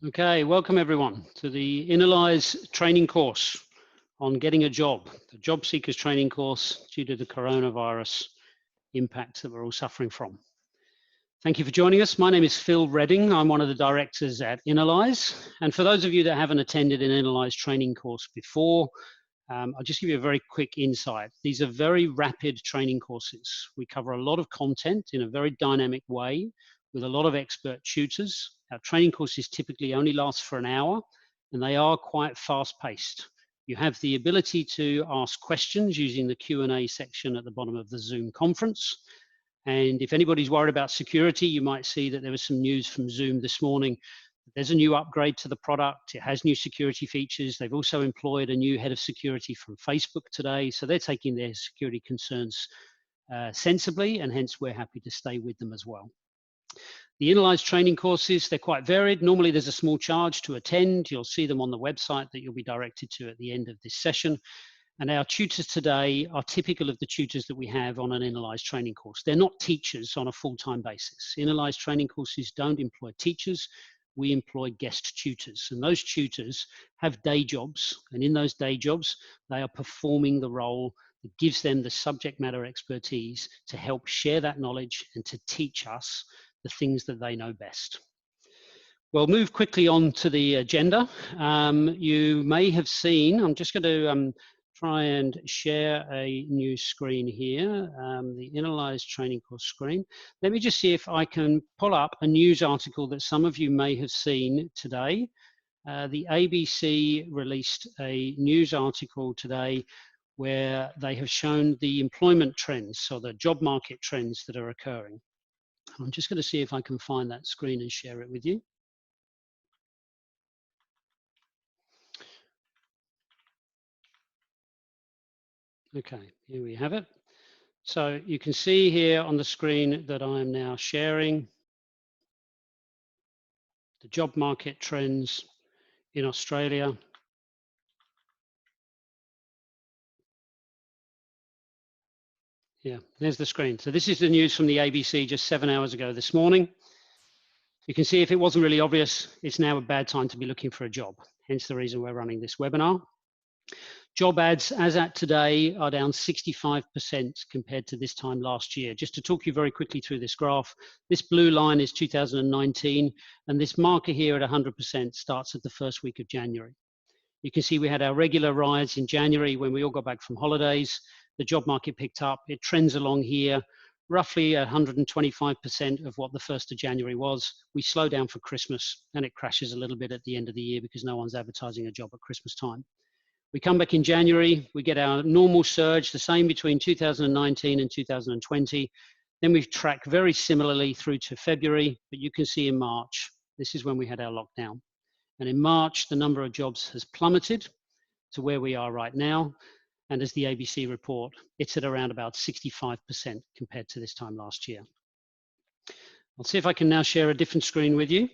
Okay, welcome everyone to the Innerlyse training course on getting a job, the job seekers training course due to the coronavirus impact that we're all suffering from. Thank you for joining us. My name is Phil Redding. I'm one of the directors at Innerlyse. And for those of you that haven't attended an Innerlyse training course before, I'll just give you a very quick insight. These are very rapid training courses. We cover a lot of content in a very dynamic way with a lot of expert tutors. Our training courses typically only last for an hour and they are quite fast paced. You have the ability to ask questions using the Q&A section at the bottom of the Zoom conference. And if anybody's worried about security, you might see that there was some news from Zoom this morning. There's a new upgrade to the product. It has new security features. They've also employed a new head of security from Facebook today. So they're taking their security concerns sensibly, and hence we're happy to stay with them as well. The Innerlyse training courses, they're quite varied. Normally there's a small charge to attend. You'll see them on the website that you'll be directed to at the end of this session. And our tutors today are typical of the tutors that we have on an Innerlyse training course. They're not teachers on a full-time basis. Innerlyse training courses don't employ teachers. We employ guest tutors, and those tutors have day jobs, and in those day jobs they are performing the role that gives them the subject matter expertise to help share that knowledge and to teach us the things that they know best. We'll move quickly on to the agenda. You may have seen, I'm just going to try and share a new screen here, the Innerlyse training course screen. Let me just see if I can pull up a news article that some of you may have seen today. The ABC released a news article today where they have shown the employment trends, or the job market trends that are occurring. I'm just going to see if I can find that screen and share it with you. Okay, here we have it. So you can see here on the screen that I am now sharing the job market trends in Australia. Yeah, there's the screen. So this is the news from the ABC just 7 hours ago this morning. You can see if it wasn't really obvious, it's now a bad time to be looking for a job. Hence the reason we're running this webinar. Job ads as at today are down 65% compared to this time last year. Just to talk you very quickly through this graph, this blue line is 2019, and this marker here at 100% starts at the first week of January. You can see we had our regular rise in January when we all got back from holidays. The job market picked up. It trends along here, roughly 125% of what the 1st of January was. We slow down for Christmas and it crashes a little bit at the end of the year because no one's advertising a job at Christmas time. We come back in January, we get our normal surge, the same between 2019 and 2020. Then we track very similarly through to February, but you can see in March, this is when we had our lockdown. And in March, the number of jobs has plummeted to where we are right now. And as the ABC report, it's at around about 65% compared to this time last year. I'll see if I can now share a different screen with you.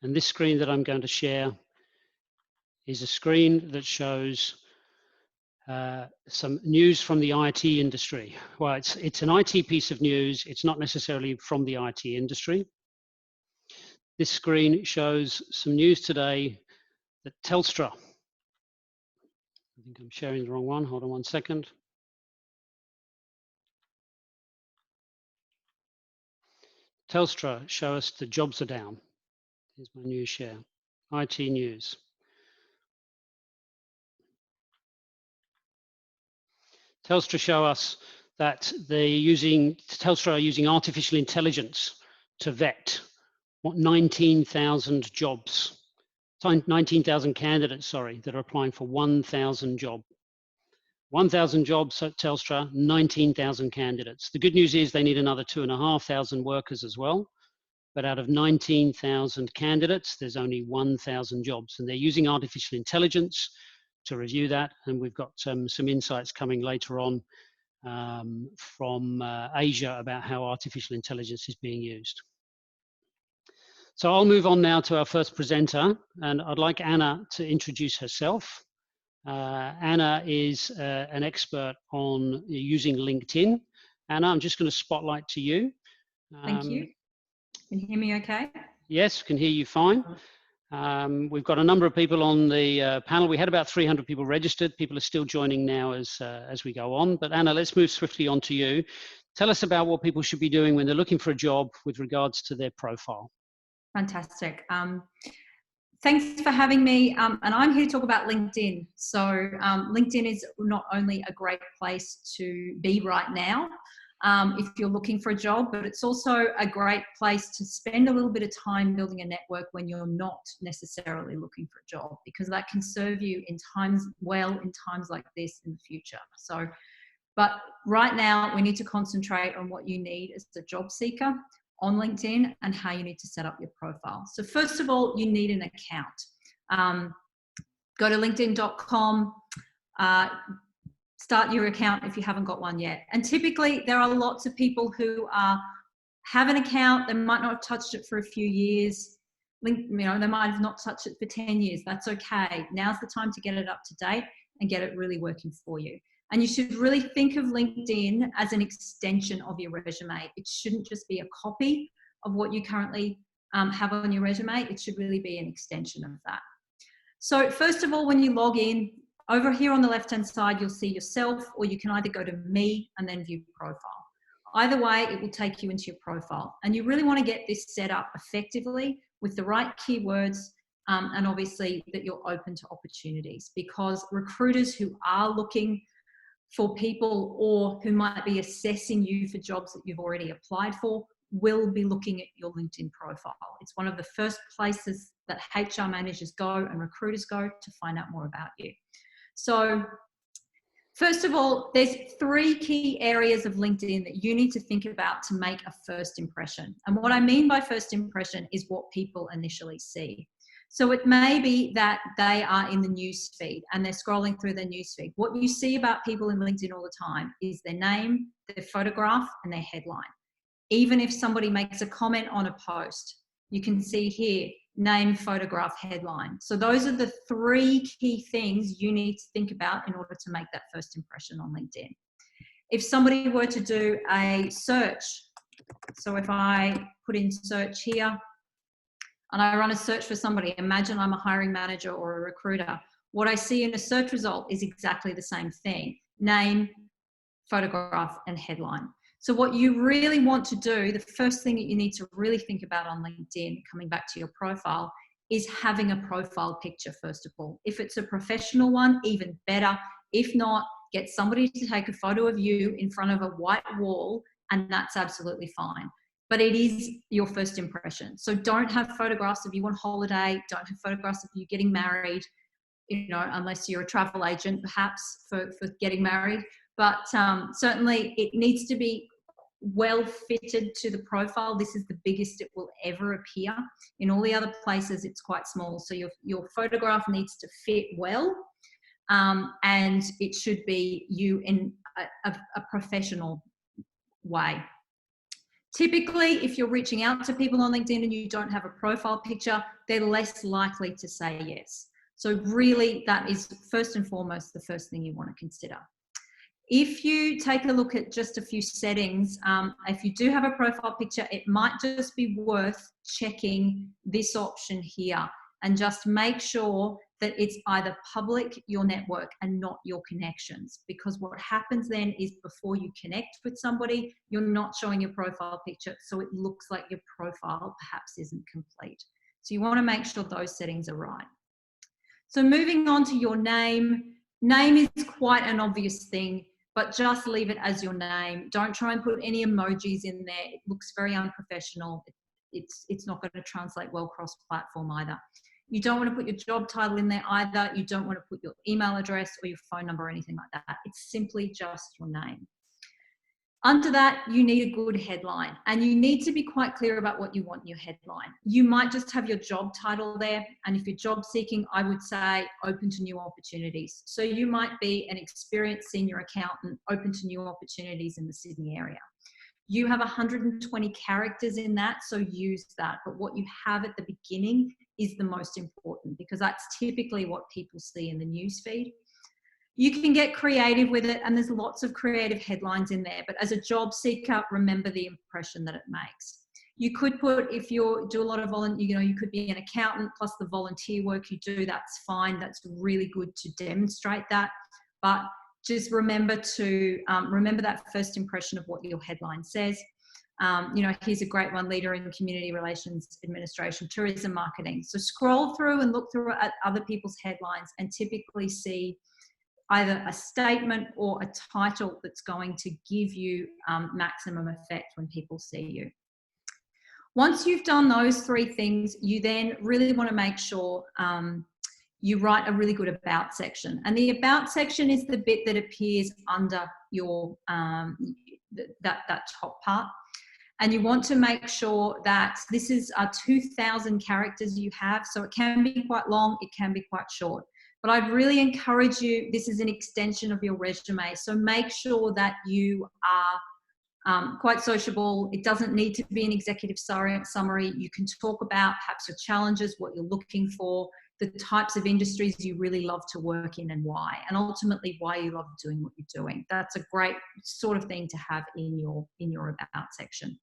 And this screen that I'm going to share is a screen that shows some news from the IT industry. Well, it's an IT piece of news. It's not necessarily from the IT industry. This screen shows some news today that Telstra, I think I'm sharing the wrong one. Hold on one second. Telstra show us the jobs are down. Here's my news share. IT news. Telstra show us that Telstra are using artificial intelligence to vet 19,000 jobs, 19,000 candidates, sorry, that are applying for 1,000 jobs. 1,000 jobs at Telstra, 19,000 candidates. The good news is they need another 2,500 workers as well. But out of 19,000 candidates, there's only 1,000 jobs. And they're using artificial intelligence to review that. And we've got some insights coming later on from Asia about how artificial intelligence is being used. So I'll move on now to our first presenter, and I'd like Anna to introduce herself. Anna is an expert on using LinkedIn. Anna, I'm just going to spotlight to you. Thank you. Can you hear me okay? Yes, can hear you fine. We've got a number of people on the panel. We had about 300 people registered. People are still joining now as we go on. But Anna, let's move swiftly on to you. Tell us about what people should be doing when they're looking for a job with regards to their profile. Fantastic. Thanks for having me. And I'm here to talk about LinkedIn. So LinkedIn is not only a great place to be right now, if you're looking for a job, but it's also a great place to spend a little bit of time building a network when you're not necessarily looking for a job, because that can serve you in times like this in the future. So, but right now we need to concentrate on what you need as a job seeker on LinkedIn and how you need to set up your profile. So first of all, you need an account. Go to linkedin.com, start your account if you haven't got one yet. And typically there are lots of people who have an account, they might not have touched it for a few years, they might have not touched it for 10 years, that's okay. Now's the time to get it up to date and get it really working for you. And you should really think of LinkedIn as an extension of your resume. It shouldn't just be a copy of what you currently have on your resume. It should really be an extension of that. So first of all, when you log in, over here on the left-hand side, you'll see yourself, or you can either go to me and then view profile. Either way, it will take you into your profile. And you really want to get this set up effectively with the right keywords, and obviously that you're open to opportunities, because recruiters who are looking for people or who might be assessing you for jobs that you've already applied for will be looking at your LinkedIn profile. It's one of the first places that HR managers go and recruiters go to find out more about you. So first of all, there's 3 key areas of LinkedIn that you need to think about to make a first impression. And what I mean by first impression is what people initially see. So it may be that they are in the news feed and they're scrolling through their news feed. What you see about people in LinkedIn all the time is their name, their photograph, and their headline. Even if somebody makes a comment on a post, you can see here, name, photograph, headline. So those are the 3 key things you need to think about in order to make that first impression on LinkedIn. If somebody were to do a search, so if I put in search here, and I run a search for somebody, imagine I'm a hiring manager or a recruiter, what I see in a search result is exactly the same thing: name, photograph, and headline. So what you really want to do, the first thing that you need to really think about on LinkedIn, coming back to your profile, is having a profile picture first of all. If it's a professional one, even better. If not, get somebody to take a photo of you in front of a white wall, and that's absolutely fine. But it is your first impression. So don't have photographs of you on holiday, don't have photographs of you getting married, unless you're a travel agent perhaps for getting married. But certainly it needs to be well fitted to the profile. This is the biggest it will ever appear. In all the other places, it's quite small. So your photograph needs to fit well, and it should be you in a professional way. Typically, if you're reaching out to people on LinkedIn and you don't have a profile picture, they're less likely to say yes. So really, that is first and foremost the first thing you want to consider. If you take a look at just a few settings, if you do have a profile picture, it might just be worth checking this option here and just make sure that it's either public, your network, and not your connections. Because what happens then is before you connect with somebody, you're not showing your profile picture, so it looks like your profile perhaps isn't complete. So you want to make sure those settings are right. So moving on to your name. Name is quite an obvious thing, but just leave it as your name. Don't try and put any emojis in there. It looks very unprofessional. It's not going to translate well cross-platform either. You don't want to put your job title in there either. You don't want to put your email address or your phone number or anything like that. It's simply just your name. Under that, you need a good headline, and you need to be quite clear about what you want in your headline. You might just have your job title there, and if you're job seeking, I would say open to new opportunities. So you might be an experienced senior accountant open to new opportunities in the Sydney area. You have 120 characters in that, so use that. But what you have at the beginning is the most important, because that's typically what people see in the newsfeed. You can get creative with it, and there's lots of creative headlines in there. But as a job seeker, remember the impression that it makes. You could put, if you do a lot of volunteer, you could be an accountant plus the volunteer work you do, that's fine. That's really good to demonstrate that. But just remember to, remember that first impression of what your headline says. Here's a great one: leader in community relations administration, tourism marketing. So scroll through and look through at other people's headlines and typically see either a statement or a title that's going to give you maximum effect when people see you. Once you've done those three things, you then really want to make sure you write a really good about section. And the about section is the bit that appears under your that top part. And you want to make sure that this is 2,000 characters you have. So it can be quite long, it can be quite short. But I'd really encourage you, this is an extension of your resume. So make sure that you are quite sociable. It doesn't need to be an executive summary. You can talk about perhaps your challenges, what you're looking for, the types of industries you really love to work in and why, and ultimately why you love doing what you're doing. That's a great sort of thing to have in your about section.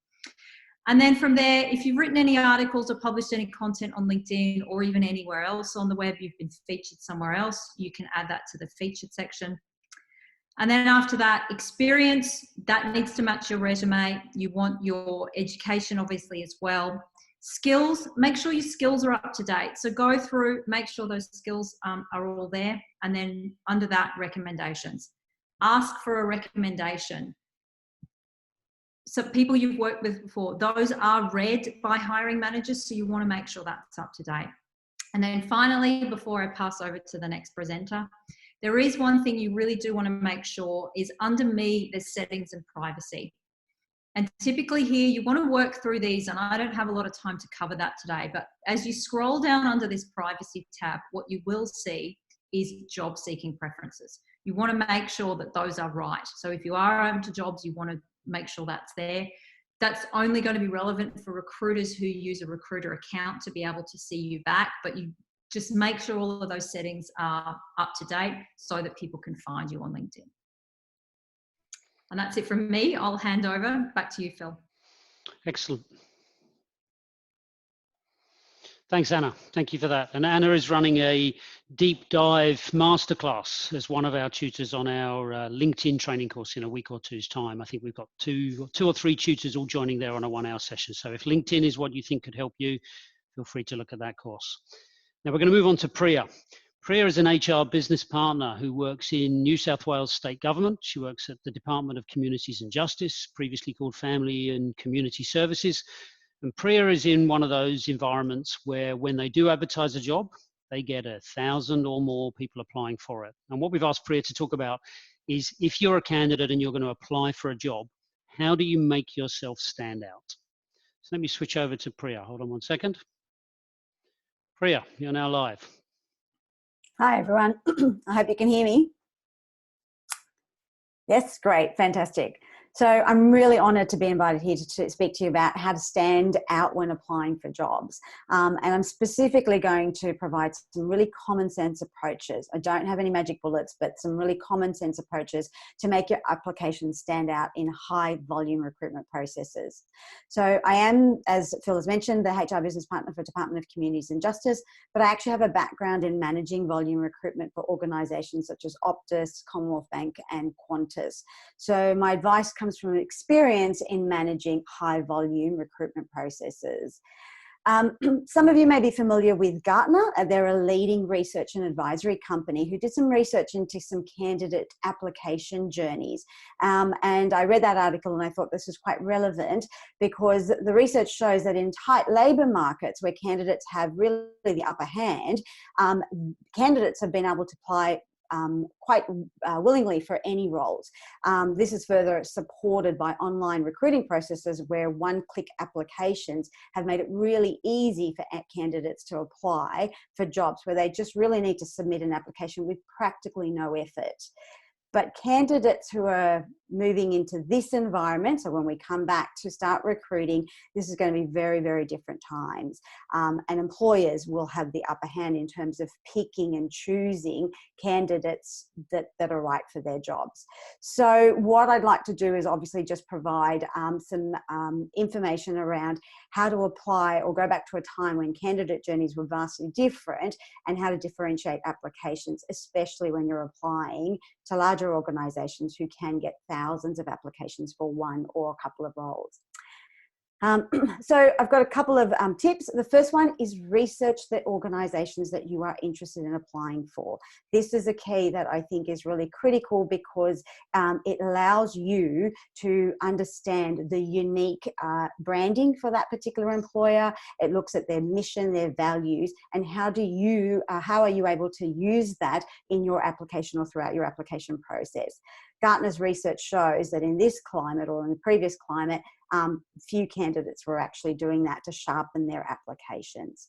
And then from there, if you've written any articles or published any content on LinkedIn or even anywhere else on the web, you've been featured somewhere else, you can add that to the featured section. And then after that, experience, that needs to match your resume. You want your education obviously as well. Skills, make sure your skills are up to date. So go through, make sure those skills are all there. And then under that, recommendations. Ask for a recommendation. So people you've worked with before, those are read by hiring managers, so you want to make sure that's up to date. And then finally, before I pass over to the next presenter, there is one thing you really do want to make sure is under me, there's settings and privacy. And typically here, you want to work through these, and I don't have a lot of time to cover that today, but as you scroll down under this privacy tab, what you will see is job seeking preferences. You want to make sure that those are right. So if you are open to jobs, you want to make sure that's there. That's only going to be relevant for recruiters who use a recruiter account to be able to see you back, but you just make sure all of those settings are up to date so that people can find you on LinkedIn. And that's it from me. I'll hand over back to you, Phil. Excellent. Thanks, Anna. Thank you for that. And Anna is running a deep dive masterclass as one of our tutors on our LinkedIn training course in a week or two's time. I think we've got two or three tutors all joining there on a 1-hour session. So if LinkedIn is what you think could help you, feel free to look at that course. Now we're going to move on to Priya. Priya is an HR business partner who works in New South Wales State Government. She works at the Department of Communities and Justice, previously called Family and Community Services. And Priya is in one of those environments where when they do advertise a job, they get 1,000 or more people applying for it. And what we've asked Priya to talk about is if you're a candidate and you're going to apply for a job, how do you make yourself stand out? So let me switch over to Priya. Hold on one second. Priya, you're now live. Hi, everyone. I hope you can hear me. Yes, great, fantastic. So I'm really honoured to be invited here to speak to you about how to stand out when applying for jobs. And I'm specifically going to provide some really common sense approaches. I don't have any magic bullets, but some really common sense approaches to make your application stand out in high volume recruitment processes. So I am, as Phil has mentioned, the HR business partner for Department of Communities and Justice, but I actually have a background in managing volume recruitment for organisations such as Optus, Commonwealth Bank and Qantas. So my advice comes from experience in managing high volume recruitment processes. Some of you may be familiar with Gartner. They're a leading research and advisory company who did some research into some candidate application journeys. And I read that article and I thought this was quite relevant because the research shows that in tight labour markets where candidates have really the upper hand, candidates have been able to apply quite willingly for any roles. This is further supported by online recruiting processes where one-click applications have made it really easy for candidates to apply for jobs where they just really need to submit an application with practically no effort. But candidates who are moving into this environment, so when we come back to start recruiting, this is going to be very, very different times. And employers will have the upper hand in terms of picking and choosing candidates that are right for their jobs. So what I'd like to do is obviously just provide some information around how to apply or go back to a time when candidate journeys were vastly different, and how to differentiate applications, especially when you're applying to larger organisations who can get thousands of applications for one or a couple of roles. So I've got a couple of tips. The first one is research the organisations that you are interested in applying for. This is a key that I think is really critical, because it allows you to understand the unique branding for that particular employer. It looks at their mission, their values, and how are you able to use that in your application or throughout your application process. Gartner's research shows that in this climate, or in the previous climate, few candidates were actually doing that to sharpen their applications.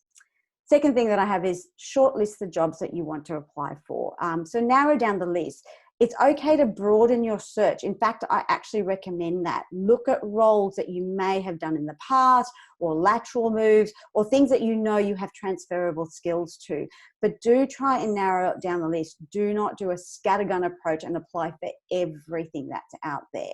Second thing that I have is shortlist the jobs that you want to apply for. So narrow down the list. It's okay to broaden your search. In fact, I actually recommend that. Look at roles that you may have done in the past, or lateral moves, or things that you know you have transferable skills to. But do try and narrow down the list. Do not do a scattergun approach and apply for everything that's out there.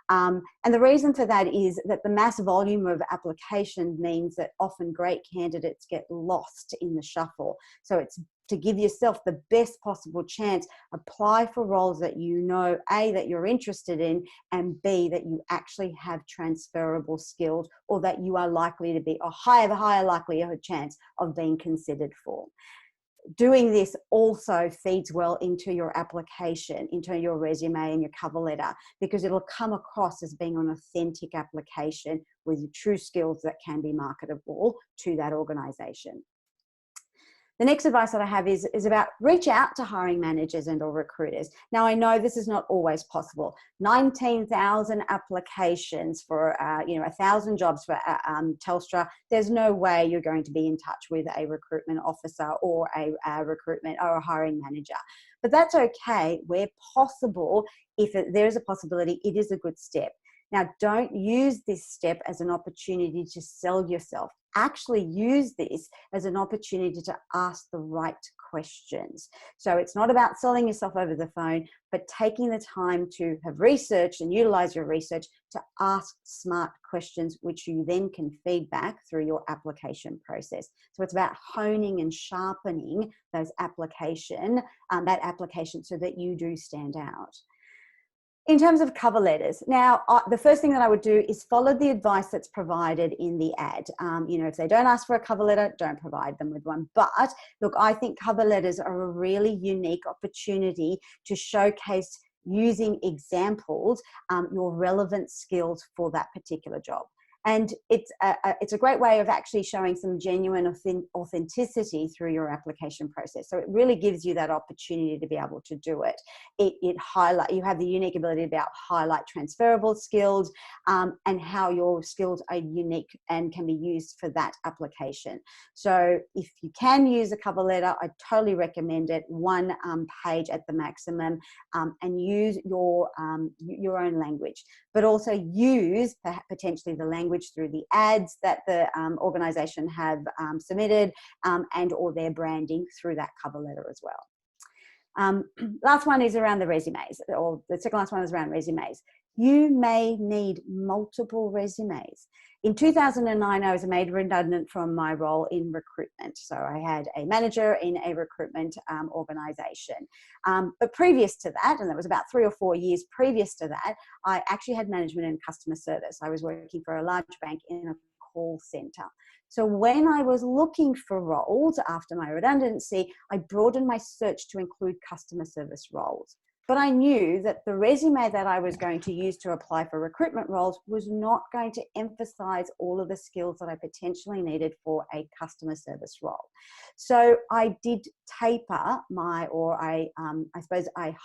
And the reason for that is that the mass volume of applications means that often great candidates get lost in the shuffle. So it's to give yourself the best possible chance, apply for roles that you know, A, that you're interested in, and B, that you actually have transferable skills, or that you are likely to be, or have a higher likelihood chance of being considered for. Doing this also feeds well into your application, into your resume and your cover letter, because it'll come across as being an authentic application with true skills that can be marketable to that organisation. The next advice that I have is about reach out to hiring managers and or recruiters. Now, I know this is not always possible. 19,000 applications for 1,000 jobs for Telstra. There's no way you're going to be in touch with a recruitment officer or a recruitment or a hiring manager. But that's okay. Where possible, if there is a possibility, it is a good step. Now, don't use this step as an opportunity to sell yourself. Actually use this as an opportunity to ask the right questions. So it's not about selling yourself over the phone, but taking the time to have researched and utilize your research to ask smart questions, which you then can feed back through your application process. So it's about honing and sharpening those that application so that you do stand out. In terms of cover letters, now, the first thing that I would do is follow the advice that's provided in the ad. If they don't ask for a cover letter, don't provide them with one. But look, I think cover letters are a really unique opportunity to showcase, using examples, your relevant skills for that particular job. And it's a great way of actually showing some genuine authenticity through your application process. So it really gives you that opportunity to be able to do it. You have the unique ability to be able to highlight transferable skills and how your skills are unique and can be used for that application. So if you can use a cover letter, I totally recommend it. One page at the maximum, and use your own language, but also use potentially the language through the ads that the organisation have submitted and or their branding through that cover letter as well. Last one is around the resumes, or the second last one is around resumes. You may need multiple resumes. In 2009, I was made redundant from my role in recruitment. So I had a manager in a recruitment organisation. But previous to that, and that was about 3 or 4 years previous to that, I actually had management and customer service. I was working for a large bank in a call centre. So when I was looking for roles after my redundancy, I broadened my search to include customer service roles. But I knew that the resume that I was going to use to apply for recruitment roles was not going to emphasize all of the skills that I potentially needed for a customer service role. So I did taper I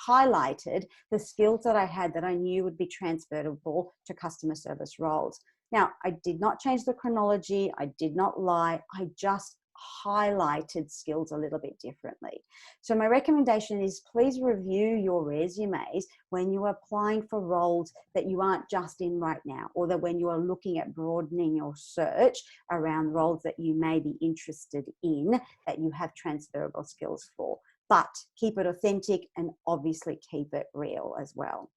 highlighted the skills that I had that I knew would be transferable to customer service roles. Now, I did not change the chronology. I did not lie. I just highlighted skills a little bit differently. So my recommendation is please review your resumes when you're applying for roles that you aren't just in right now, or that when you are looking at broadening your search around roles that you may be interested in, that you have transferable skills for. But keep it authentic and obviously keep it real as well.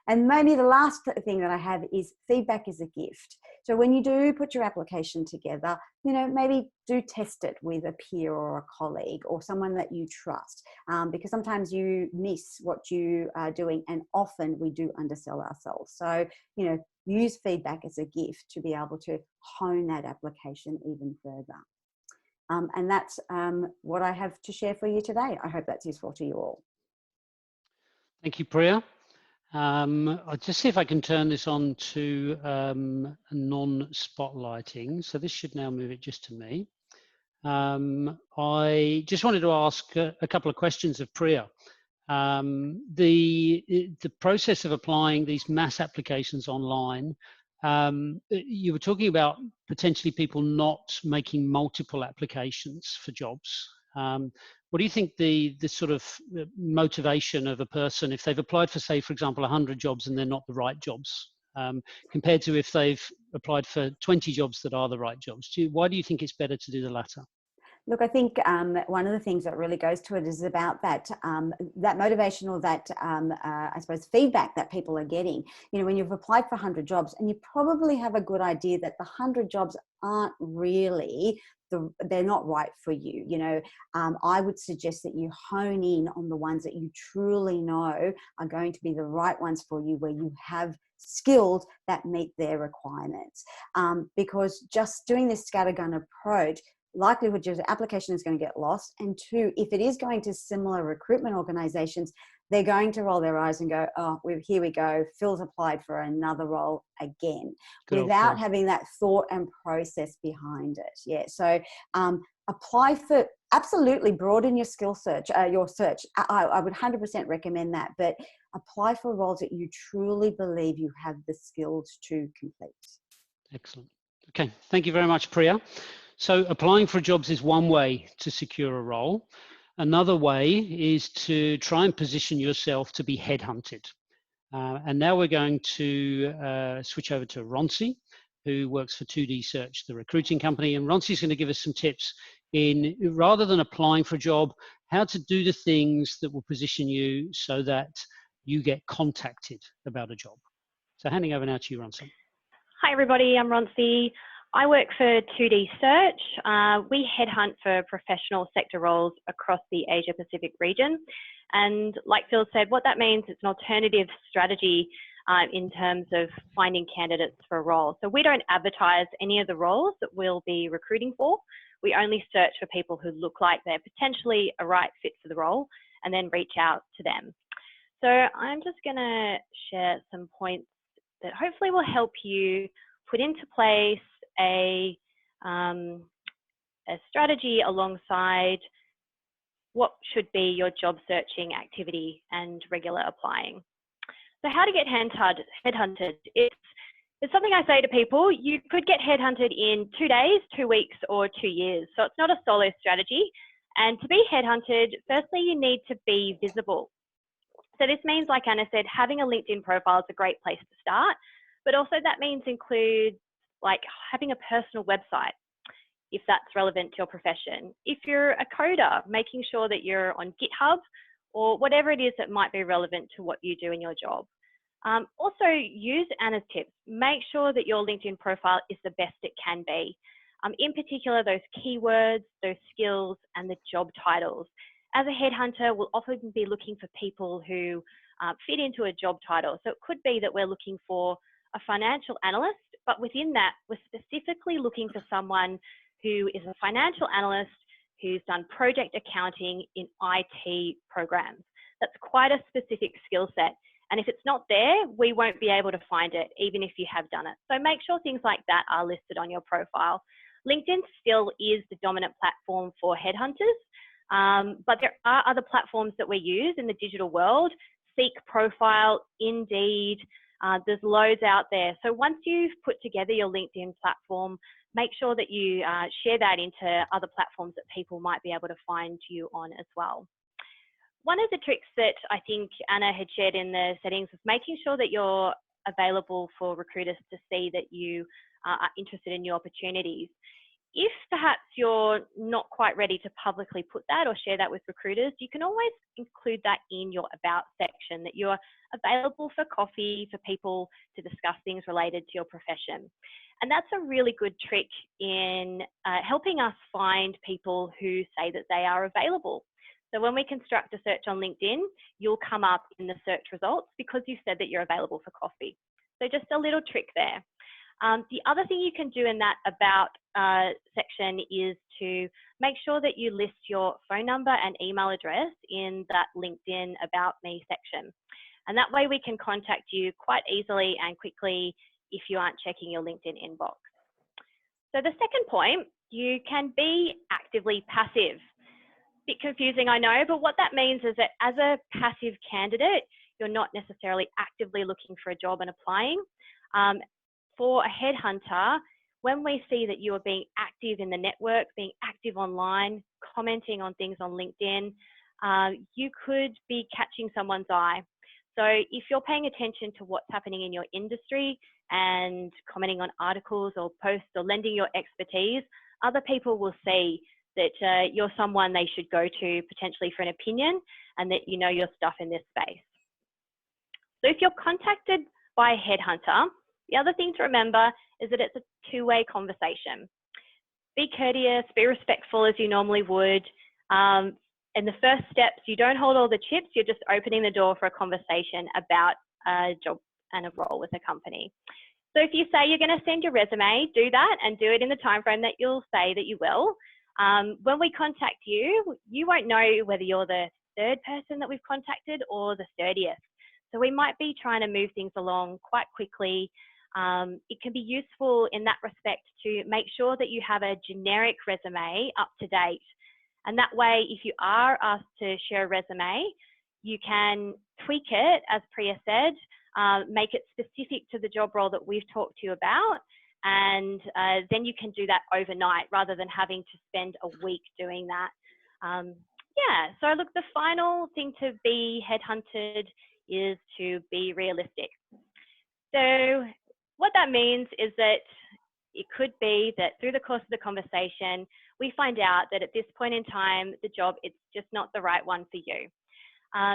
And maybe the last thing that I have is feedback is a gift. So when you do put your application together, you know, maybe do test it with a peer or a colleague or someone that you trust, because sometimes you miss what you are doing, and often we do undersell ourselves. So, you know, use feedback as a gift to be able to hone that application even further. And that's what I have to share for you today. I hope that's useful to you all. Thank you, Priya. I'll just see if I can turn this on to non-spotlighting. So this should now move it just to me. I just wanted to ask a couple of questions of Priya. The process of applying these mass applications online, you were talking about potentially people not making multiple applications for jobs. What do you think the sort of motivation of a person, if they've applied for, say, for example, 100 jobs and they're not the right jobs, compared to if they've applied for 20 jobs that are the right jobs? Why do you think it's better to do the latter? Look, I think one of the things that really goes to it is about that that motivation, or that I suppose feedback that people are getting. You know, when you've applied for 100 jobs and you probably have a good idea that the 100 jobs aren't really they're not right for you. You know, I would suggest that you hone in on the ones that you truly know are going to be the right ones for you, where you have skills that meet their requirements. Because just doing this scattergun approach, likelihood your application is going to get lost. And two, if it is going to similar recruitment organizations, they're going to roll their eyes and go, oh, here we go, Phil's applied for another role again, without having that thought and process behind it. Yeah, so apply for, absolutely broaden your skill search, your search. I would 100% recommend that, but apply for roles that you truly believe you have the skills to complete. Excellent. Okay, thank you very much, Priya. So applying for jobs is one way to secure a role. Another way is to try and position yourself to be headhunted. And now we're going to switch over to Roncey, who works for 2D Search, the recruiting company. And Roncey's going to give us some tips in, rather than applying for a job, how to do the things that will position you so that you get contacted about a job. So handing over now to you, Roncey. Hi, everybody. I'm Roncey. I work for 2D Search. We headhunt for professional sector roles across the Asia Pacific region. And like Phil said, what that means is an alternative strategy in terms of finding candidates for a role. So we don't advertise any of the roles that we'll be recruiting for. We only search for people who look like they're potentially a right fit for the role and then reach out to them. So I'm just going to share some points that hopefully will help you put into place a strategy alongside what should be your job searching activity and regular applying. So how to get headhunted? It's something I say to people. You could get headhunted in 2 days, 2 weeks, or 2 years. So it's not a solo strategy. And to be headhunted, firstly, you need to be visible. So this means, like Anna said, having a LinkedIn profile is a great place to start. But also that means include like having a personal website, if that's relevant to your profession. If you're a coder, making sure that you're on GitHub or whatever it is that might be relevant to what you do in your job. Also use Anna's tips. Make sure that your LinkedIn profile is the best it can be. In particular, those keywords, those skills, and the job titles. As a headhunter, we'll often be looking for people who fit into a job title. So it could be that we're looking for a financial analyst, but within that, we're specifically looking for someone who is a financial analyst who's done project accounting in IT programs. That's quite a specific skill set. And if it's not there, we won't be able to find it, even if you have done it. So make sure things like that are listed on your profile. LinkedIn still is the dominant platform for headhunters, but there are other platforms that we use in the digital world. Seek Profile, Indeed, there's loads out there. So once you've put together your LinkedIn platform, make sure that you share that into other platforms that people might be able to find you on as well. One of the tricks that I think Anna had shared in the settings was making sure that you're available for recruiters to see that you are interested in new opportunities. If perhaps you're not quite ready to publicly put that or share that with recruiters, you can always include that in your about section, that you're available for coffee for people to discuss things related to your profession. And that's a really good trick in helping us find people who say that they are available. So when we construct a search on LinkedIn, you'll come up in the search results because you said that you're available for coffee. So just a little trick there. The other thing you can do in that about section is to make sure that you list your phone number and email address in that LinkedIn About Me section. And that way we can contact you quite easily and quickly if you aren't checking your LinkedIn inbox. So the second point, you can be actively passive. Bit confusing, I know, but what that means is that as a passive candidate, you're not necessarily actively looking for a job and applying. For a headhunter, when we see that you are being active in the network, being active online, commenting on things on LinkedIn, you could be catching someone's eye. So if you're paying attention to what's happening in your industry and commenting on articles or posts or lending your expertise, other people will see that you're someone they should go to potentially for an opinion and that you know your stuff in this space. So if you're contacted by a headhunter, the other thing to remember is that it's a two-way conversation. Be courteous, be respectful as you normally would. In the first steps, you don't hold all the chips, you're just opening the door for a conversation about a job and a role with a company. So if you say you're going to send your resume, do that and do it in the time frame that you'll say that you will. When we contact you, you won't know whether you're the third person that we've contacted or the 30th. So we might be trying to move things along quite quickly. It can be useful in that respect to make sure that you have a generic resume up to date. And that way, if you are asked to share a resume, you can tweak it, as Priya said, make it specific to the job role that we've talked to you about. And then you can do that overnight rather than having to spend a week doing that. Yeah, so look, the final thing to be headhunted is to be realistic. So what that means is that it could be that through the course of the conversation, we find out that at this point in time, the job, it's just not the right one for you.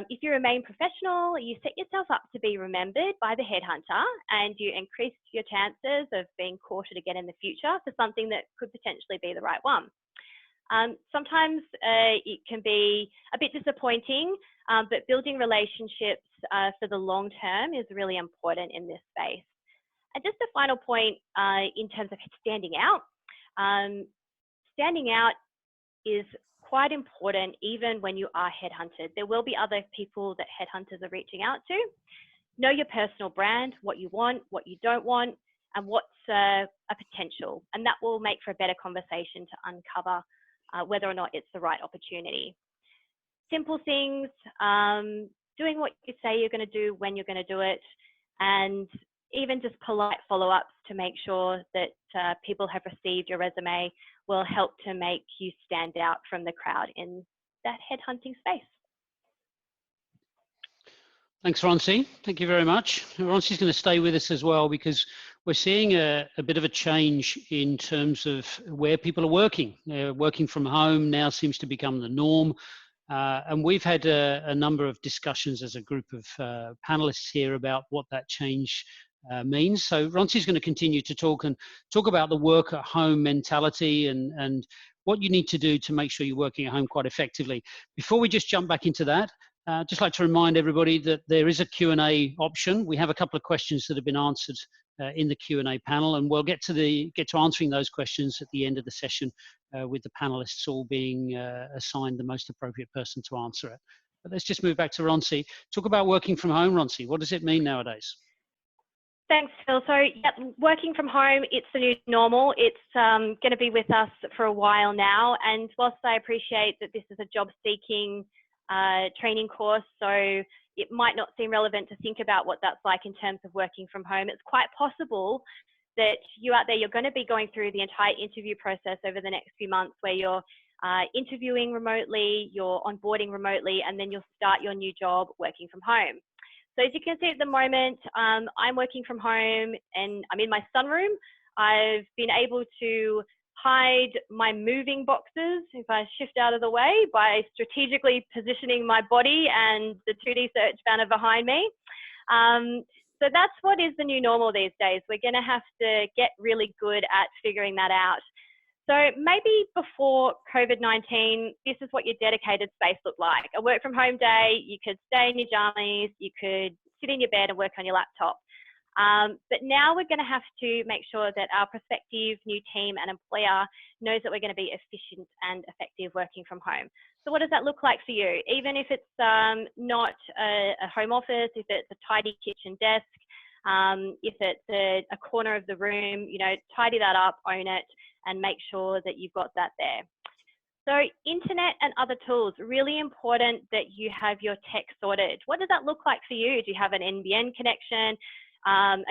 If you remain professional, you set yourself up to be remembered by the headhunter and you increase your chances of being courted again in the future for something that could potentially be the right one. Sometimes it can be a bit disappointing, but building relationships for the long term is really important in this space. And just a final point in terms of standing out. Standing out is quite important even when you are headhunted. There will be other people that headhunters are reaching out to. Know your personal brand, what you want, what you don't want, and what's a potential. And that will make for a better conversation to uncover whether or not it's the right opportunity. Simple things, doing what you say you're going to do when you're going to do it, and even just polite follow-ups to make sure that people have received your resume will help to make you stand out from the crowd in that headhunting space. Thanks, Roncey. Thank you very much. Roncey's going to stay with us as well because we're seeing a bit of a change in terms of where people are working. Working from home now seems to become the norm. And we've had a number of discussions as a group of panelists here about what that change means. So Roncey's going to continue to talk about the work at home mentality and what you need to do to make sure you're working at home quite effectively. Before we just jump back into that, just like to remind everybody that there is a Q&A option. We have a couple of questions that have been answered in the Q&A panel, and we'll get to answering those questions at the end of the session with the panelists all being assigned the most appropriate person to answer it. But let's just move back to Roncey. Talk about working from home, Roncey. What does it mean nowadays? Thanks, Phil. So yeah, working from home, it's the new normal. It's going to be with us for a while now. And whilst I appreciate that this is a job-seeking training course, so it might not seem relevant to think about what that's like in terms of working from home, it's quite possible that you out there, you're going to be going through the entire interview process over the next few months, where you're interviewing remotely, you're onboarding remotely, and then you'll start your new job working from home. So as you can see at the moment, I'm working from home and I'm in my sunroom. I've been able to hide my moving boxes if I shift out of the way by strategically positioning my body and the 2D search banner behind me. So that's what is the new normal these days. We're going to have to get really good at figuring that out. So maybe before COVID-19, this is what your dedicated space looked like. A work from home day, you could stay in your jammies, you could sit in your bed and work on your laptop. But now we're going to have to make sure that our prospective new team and employer knows that we're going to be efficient and effective working from home. So what does that look like for you? Even if it's not a home office, if it's a tidy kitchen desk, if it's a corner of the room, you know, tidy that up, own it, and make sure that you've got that there. So internet and other tools, really important that you have your tech sorted. What does that look like for you? Do you have an NBN connection?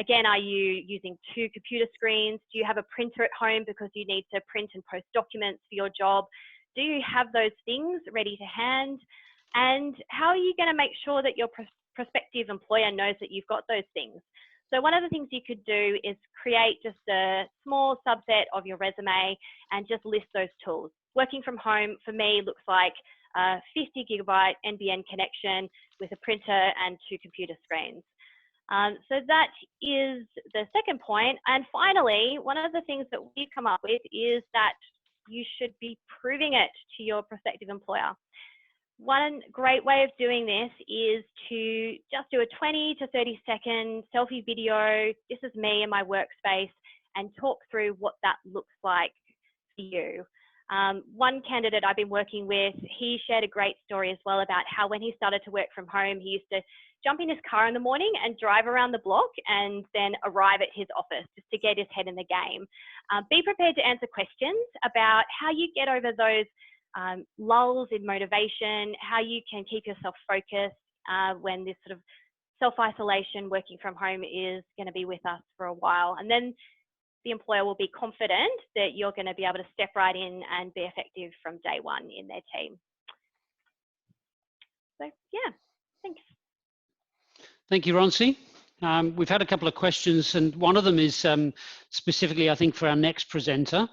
Again, are you using 2 computer screens? Do you have a printer at home because you need to print and post documents for your job? Do you have those things ready to hand? And how are you going to make sure that your prospective employer knows that you've got those things? So one of the things you could do is create just a small subset of your resume and just list those tools. Working from home for me looks like a 50 gigabyte NBN connection with a printer and 2 computer screens. So that is the second point. And finally, one of the things that we've come up with is that you should be proving it to your prospective employer. One great way of doing this is to just do a 20 to 30 second selfie video. This is me in my workspace, and talk through what that looks like for you. One candidate I've been working with, he shared a great story as well about how when he started to work from home, he used to jump in his car in the morning and drive around the block and then arrive at his office just to get his head in the game. Be prepared to answer questions about how you get over those lulls in motivation, how you can keep yourself focused when this sort of self-isolation working from home is going to be with us for a while. And then the employer will be confident that you're going to be able to step right in and be effective from day one in their team. So yeah, thanks. Thank you, Roncey. We've had a couple of questions, and one of them is specifically, I think, for our next presenter.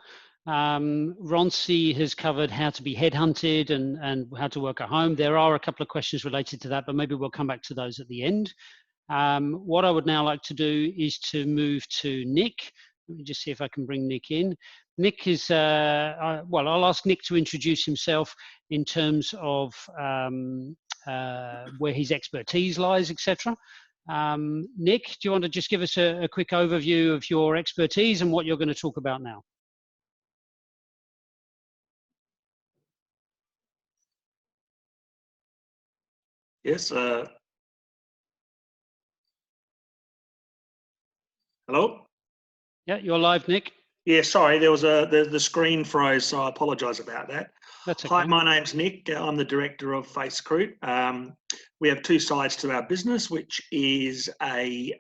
Roncey has covered how to be headhunted and how to work at home. There are a couple of questions related to that, but maybe we'll come back to those at the end. What I would now like to do is to move to Nick. Let me just see if I can bring Nick in. Nick is, well, I'll ask Nick to introduce himself in terms of where his expertise lies, etc. Nick, do you want to just give us a quick overview of your expertise and what you're going to talk about now? Yes. Hello? Yeah, you're live, Nick. Yeah, sorry, there was the screen froze, so I apologise about that. That's okay. Hi, my name's Nick. I'm the director of FaceCruit. We have 2 sides to our business, which is a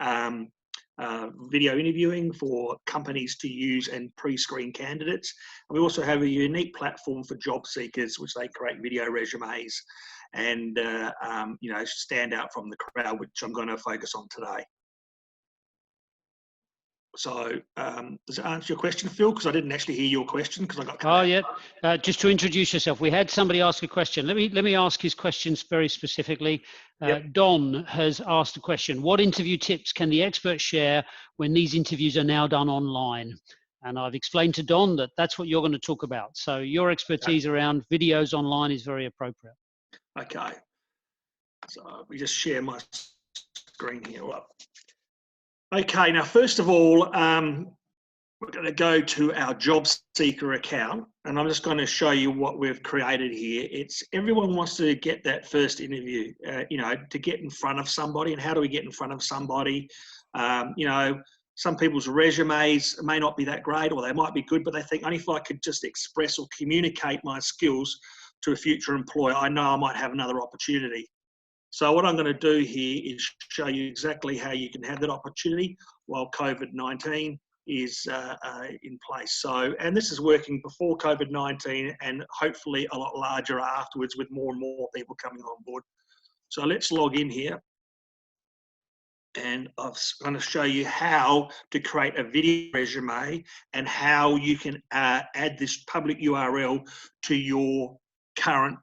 video interviewing for companies to use and pre-screen candidates. And we also have a unique platform for job seekers, which they create video resumes and you know, stand out from the crowd, which I'm going to focus on today. So does it answer your question, Phil? Because I didn't actually hear your question because I got cut out. Yeah. Just to introduce yourself, we had somebody ask a question. Let me ask his questions very specifically. Yep. Don has asked a question. What interview tips can the expert share when these interviews are now done online? And I've explained to Don that that's what you're going to talk about. So your expertise around videos online is very appropriate. Okay. So we just share my screen here. Okay, now first of all, we're going to go to our JobSeeker account, and I'm just going to show you what we've created here. It's everyone wants to get that first interview, you know, to get in front of somebody. And how do we get in front of somebody? You know, some people's resumes may not be that great, or they might be good, but they think only if I could just express or communicate my skills to a future employer, I know I might have another opportunity. So what I'm going to do here is show you exactly how you can have that opportunity while COVID-19 is in place. So, and this is working before COVID-19 and hopefully a lot larger afterwards with more and more people coming on board. So let's log in here. And I'm going to show you how to create a video resume and how you can add this public URL to your current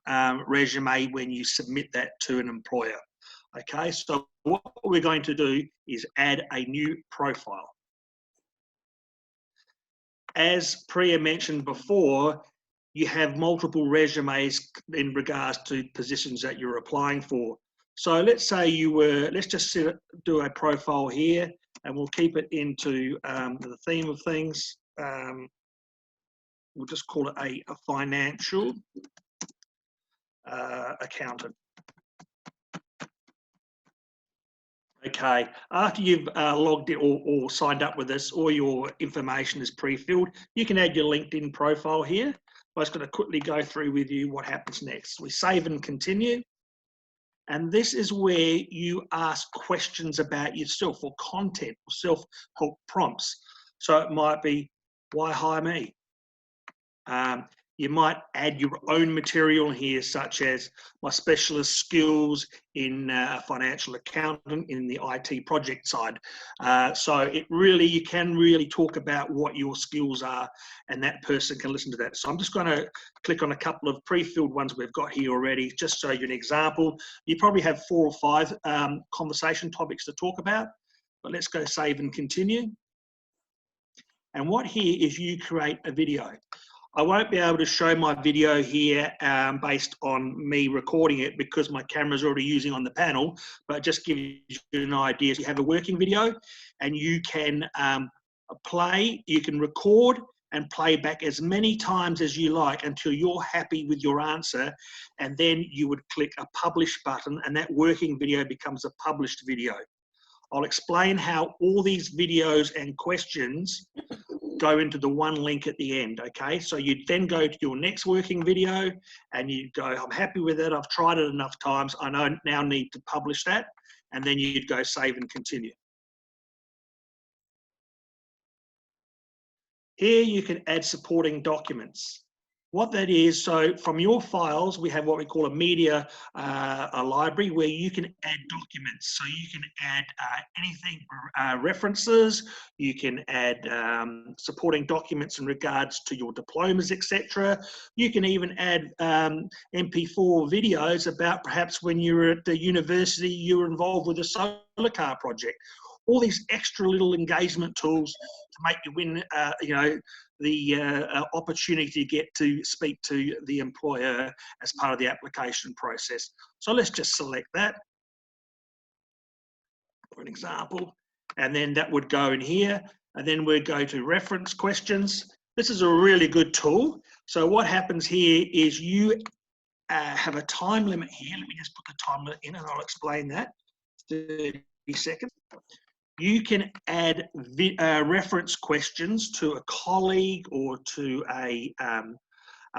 resume when you submit that to an employer. Okay, so what we're going to do is add a new profile. As Priya mentioned before, you have multiple resumes in regards to positions that you're applying for. So let's say you were, let's just do a profile here and we'll keep it into the theme of things. We'll just call it a financial accountant. Okay, after you've logged in or signed up with us, all your information is pre-filled. You can add your LinkedIn profile here. I'm just going to quickly go through with you what happens next. We save and continue. And this is where you ask questions about yourself or content or self-help prompts. So it might be, why hire me? You might add your own material here, such as my specialist skills in financial accounting in the IT project side. So you can really talk about what your skills are, and that person can listen to that. So I'm just going to click on a couple of pre-filled ones we've got here already, just so you an example. You probably have 4 or 5 conversation topics to talk about, but let's go save and continue. And what here is you create a video. I won't be able to show my video here based on me recording it because my camera's already using on the panel, but just give you an idea. So you have a working video and you can you can record and play back as many times as you like until you're happy with your answer, and then you would click a publish button and that working video becomes a published video. I'll explain how all these videos and questions go into the one link at the end, okay? So you'd then go to your next working video and you go, I'm happy with it, I've tried it enough times, I now need to publish that, and then you'd go save and continue. Here you can add supporting documents. What that is, so from your files, we have what we call a media a library where you can add documents. So you can add anything, references, you can add supporting documents in regards to your diplomas, etc. You can even add MP4 videos about perhaps when you were at the university, you were involved with a solar car project. All these extra little engagement tools to make you win, the opportunity to get to speak to the employer as part of the application process. So let's just select that for an example, and then that would go in here, and then we'd go to reference questions. This is a really good tool. So what happens here is you have a time limit here. Let me just put the time limit in and I'll explain that. 30 seconds. You can add reference questions to a colleague or to a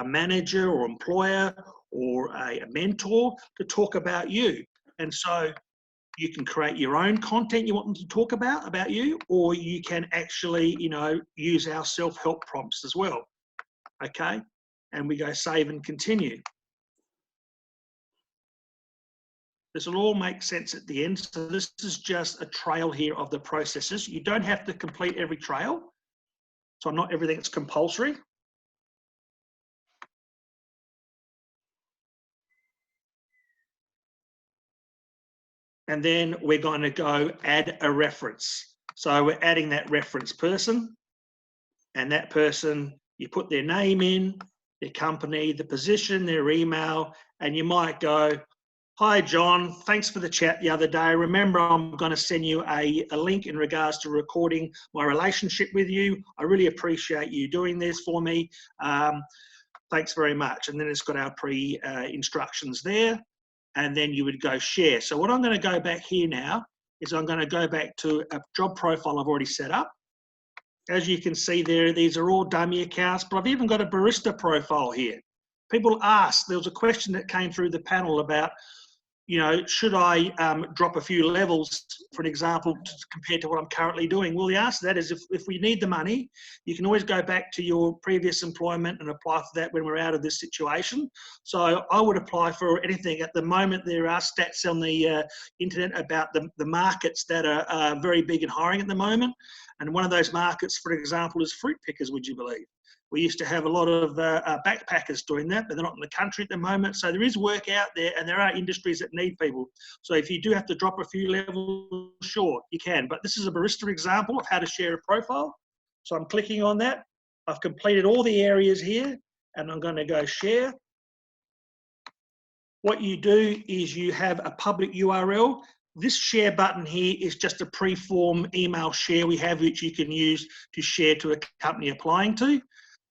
manager or employer or a mentor to talk about you. And so you can create your own content you want them to talk about you, or you can actually, use our self-help prompts as well. Okay, and we go save and continue. This will all make sense at the end. So this is just a trail here of the processes. You don't have to complete every trail. So not everything is compulsory. And then we're going to go add a reference. So we're adding that reference person, and that person, you put their name in, their company, the position, their email, and you might go, hi, John, thanks for the chat the other day. Remember, I'm going to send you a link in regards to recording my relationship with you. I really appreciate you doing this for me. Thanks very much. And then it's got our instructions there. And then you would go share. So what I'm going to go back here now is I'm going to go back to a job profile I've already set up. As you can see there, these are all dummy accounts, but I've even got a barista profile here. People ask, there was a question that came through the panel about, you know, should I drop a few levels, for an example, compared to what I'm currently doing? Well, the answer to that is if we need the money, you can always go back to your previous employment and apply for that when we're out of this situation. So I would apply for anything. At the moment, there are stats on the internet about the markets that are very big in hiring at the moment. And one of those markets, for example, is fruit pickers, would you believe? We used to have a lot of backpackers doing that, but they're not in the country at the moment. So there is work out there, and there are industries that need people. So if you do have to drop a few levels, sure, you can. But this is a barista example of how to share a profile. So I'm clicking on that. I've completed all the areas here, and I'm going to go share. What you do is you have a public URL. This share button here is just a pre-form email share we have, which you can use to share to a company applying to.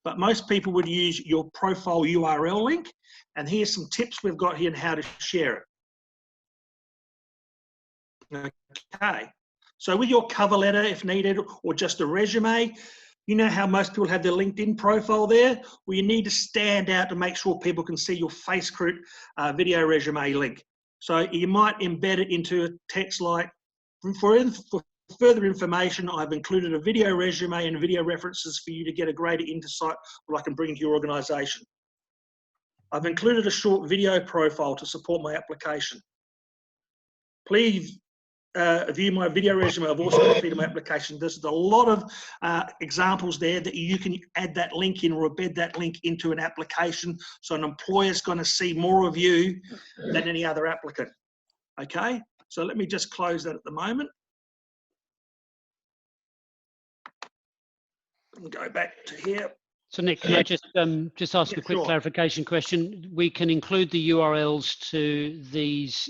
But most people would use your profile URL link. And here's some tips we've got here on how to share it. Okay. So with your cover letter, if needed, or just a resume, you know how most people have their LinkedIn profile there? Well, you need to stand out to make sure people can see your FaceCruit video resume link. So you might embed it into a text like, for further information, I've included a video resume and video references for you to get a greater insight what I can bring to your organisation. I've included a short video profile to support my application. Please view my video resume. I've also completed my application. There's a lot of examples there that you can add that link in or embed that link into an application, so an employer's going to see more of you than any other applicant. Okay, so let me just close that at the moment. And go back to here. So Nick, can I just ask a quick clarification question? We can include the URLs to these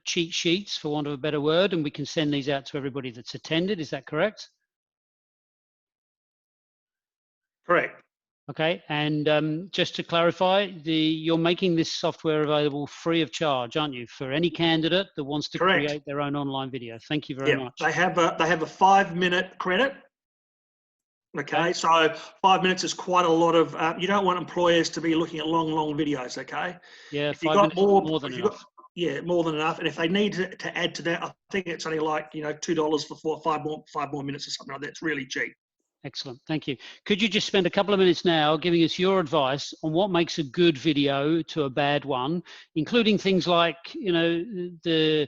cheat sheets, for want of a better word, and we can send these out to everybody that's attended. Is that correct? Correct. Okay, and just to clarify, you're making this software available free of charge, aren't you, for any candidate that wants to create their own online video? Thank you very much. They have a 5-minute credit. Okay, so 5 minutes is quite a lot of, you don't want employers to be looking at long videos, okay? Yeah, if you've 5 got minutes is more than enough. More than enough. And if they need to add to that, I think it's only like, you know, $2 for five more minutes or something like that. It's really cheap. Excellent, thank you. Could you just spend a couple of minutes now giving us your advice on what makes a good video to a bad one, including things like, you know, the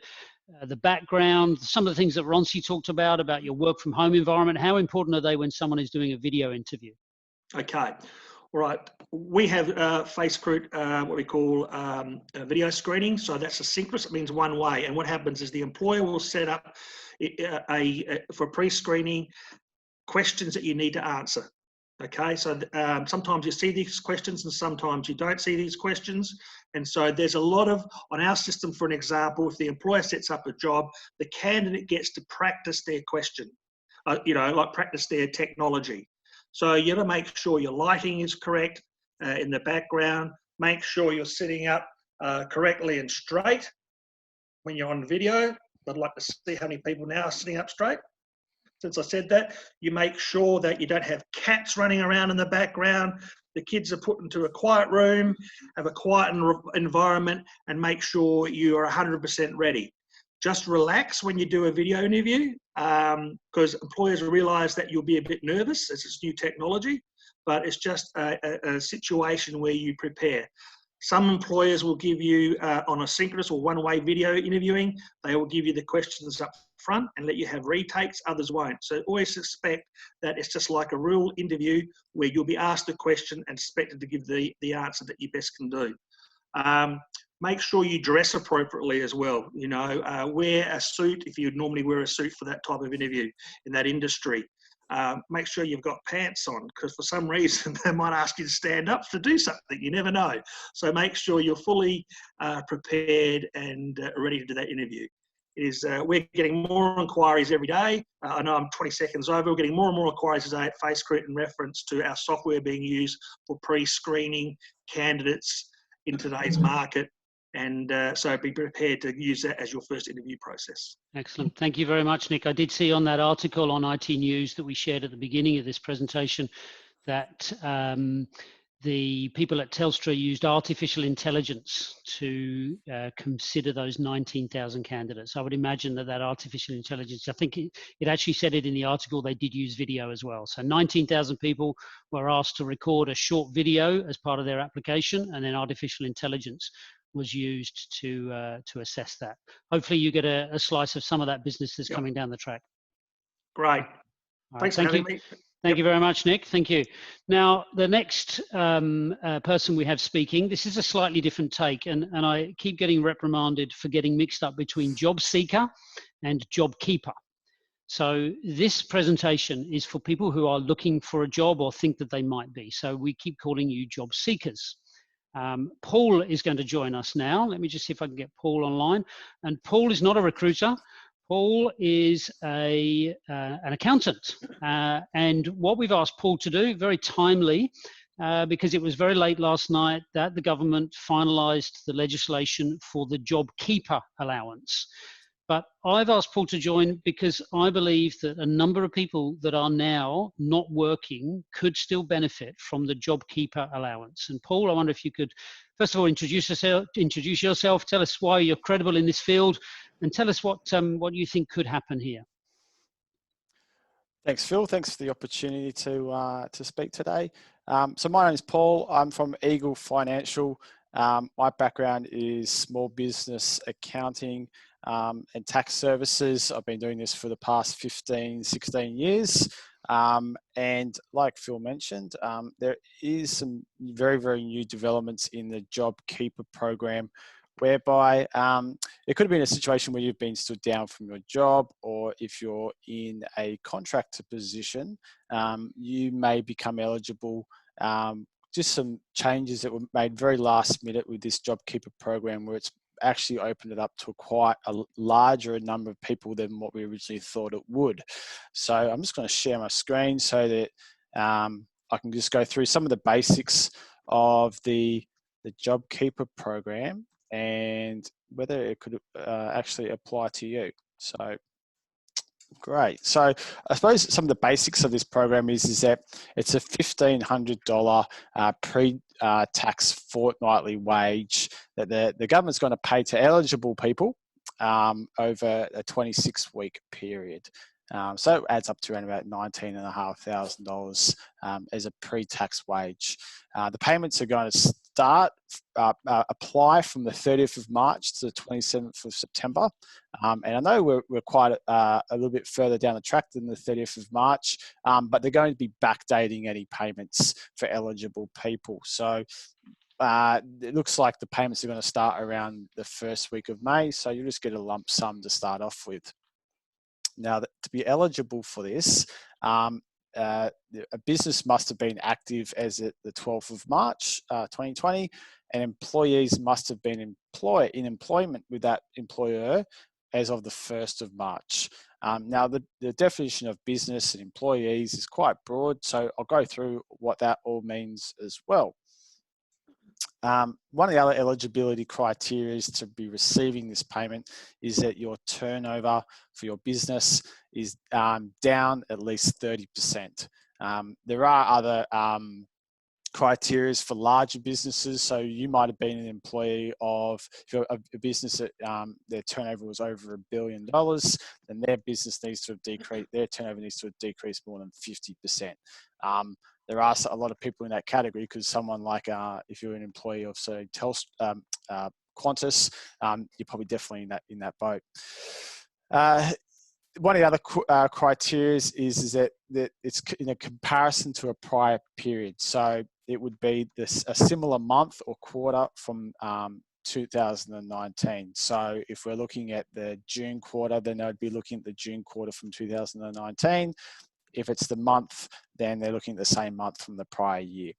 background, some of the things that Roncey talked about your work from home environment. How important are they when someone is doing a video interview? Okay, all right. We have FaceCruit, what we call video screening. So that's asynchronous. It means one way. And what happens is the employer will set up for pre-screening questions that you need to answer. Okay, so sometimes you see these questions and sometimes you don't see these questions. And so there's a lot of, on our system, for an example, if the employer sets up a job, the candidate gets to practice their question, you know, like practice their technology. So you got to make sure your lighting is correct in the background, make sure you're sitting up correctly and straight when you're on video. I'd like to see how many people now are sitting up straight. Since I said that, you make sure that you don't have cats running around in the background. The kids are put into a quiet room, have a quiet environment, and make sure you are 100% ready. Just relax when you do a video interview, because employers will realise that you'll be a bit nervous as it's new technology, but it's just a situation where you prepare. Some employers will give you, on a synchronous or one-way video interviewing, they will give you the questions up front and let you have retakes, others won't. So always expect that it's just like a real interview where you'll be asked a question and expected to give the answer that you best can do. Make sure you dress appropriately as well. You know, wear a suit if you'd normally wear a suit for that type of interview in that industry. Make sure you've got pants on, because for some reason they might ask you to stand up to do something. You never know. So make sure you're fully prepared and ready to do that interview. We're getting more inquiries every day. I know I'm 20 seconds over. We're getting more and more inquiries today at FaceCruit in reference to our software being used for pre-screening candidates in today's market. And so be prepared to use that as your first interview process. Excellent. Thank you very much, Nick. I did see on that article on IT News that we shared at the beginning of this presentation that the people at Telstra used artificial intelligence to consider those 19,000 candidates. I would imagine that artificial intelligence, I think it actually said it in the article, they did use video as well. So 19,000 people were asked to record a short video as part of their application, and then artificial intelligence was used to assess that. Hopefully you get a slice of some of that business that's coming down the track. Great. Right, Thanks for having me. Thank you very much, Nick. Thank you. Now, the next person we have speaking, this is a slightly different take, and I keep getting reprimanded for getting mixed up between JobSeeker and JobKeeper. So this presentation is for people who are looking for a job or think that they might be. So we keep calling you job seekers. Paul is going to join us now. Let me just see if I can get Paul online. And Paul is not a recruiter. Paul is an accountant, and what we've asked Paul to do, very timely, because it was very late last night that the government finalised the legislation for the JobKeeper allowance. But I've asked Paul to join because I believe that a number of people that are now not working could still benefit from the JobKeeper allowance. And Paul, I wonder if you could, first of all, introduce yourself, tell us why you're credible in this field, and tell us what you think could happen here. Thanks, Phil. Thanks for the opportunity to speak today. So my name is Paul. I'm from Eagle Financial. My background is small business accounting and tax services. I've been doing this for the past 15, 16 years. And like Phil mentioned, there is some very, very new developments in the JobKeeper program, whereby it could have been a situation where you've been stood down from your job, or if you're in a contractor position, you may become eligible. Just some changes that were made very last minute with this JobKeeper program, where it's actually opened it up to quite a larger number of people than what we originally thought it would. So I'm just going to share my screen so that I can just go through some of the basics of the JobKeeper program and whether it could actually apply to you. So great. So I suppose some of the basics of this program is that it's a $1,500 pre-tax fortnightly wage that the government's going to pay to eligible people over a 26-week period. So it adds up to around about $19,500 as a pre-tax wage. The payments are going to apply from the 30th of March to the 27th of September. And I know we're quite a little bit further down the track than the 30th of March, but they're going to be backdating any payments for eligible people. So it looks like the payments are going to start around the first week of May. So you just get a lump sum to start off with. Now, to be eligible for this, a business must have been active as at the 12th of March 2020, and employees must have been in employment with that employer as of the 1st of March. Now, the definition of business and employees is quite broad, so I'll go through what that all means as well. One of the other eligibility criteria is to be receiving this payment is that your turnover for your business is down at least 30%. There are other criteria for larger businesses. So you might have been an employee of, if you're a business that their turnover was over $1 billion, then their business needs to have decreased, their turnover needs to have decreased more than 50%. There are a lot of people in that category, because someone like, if you're an employee of, say, Qantas, you're probably definitely in that boat. One of the other criteria is that it's in a comparison to a prior period. So it would be a similar month or quarter from 2019. So if we're looking at the June quarter, then I'd be looking at the June quarter from 2019. If it's the month, then they're looking at the same month from the prior year.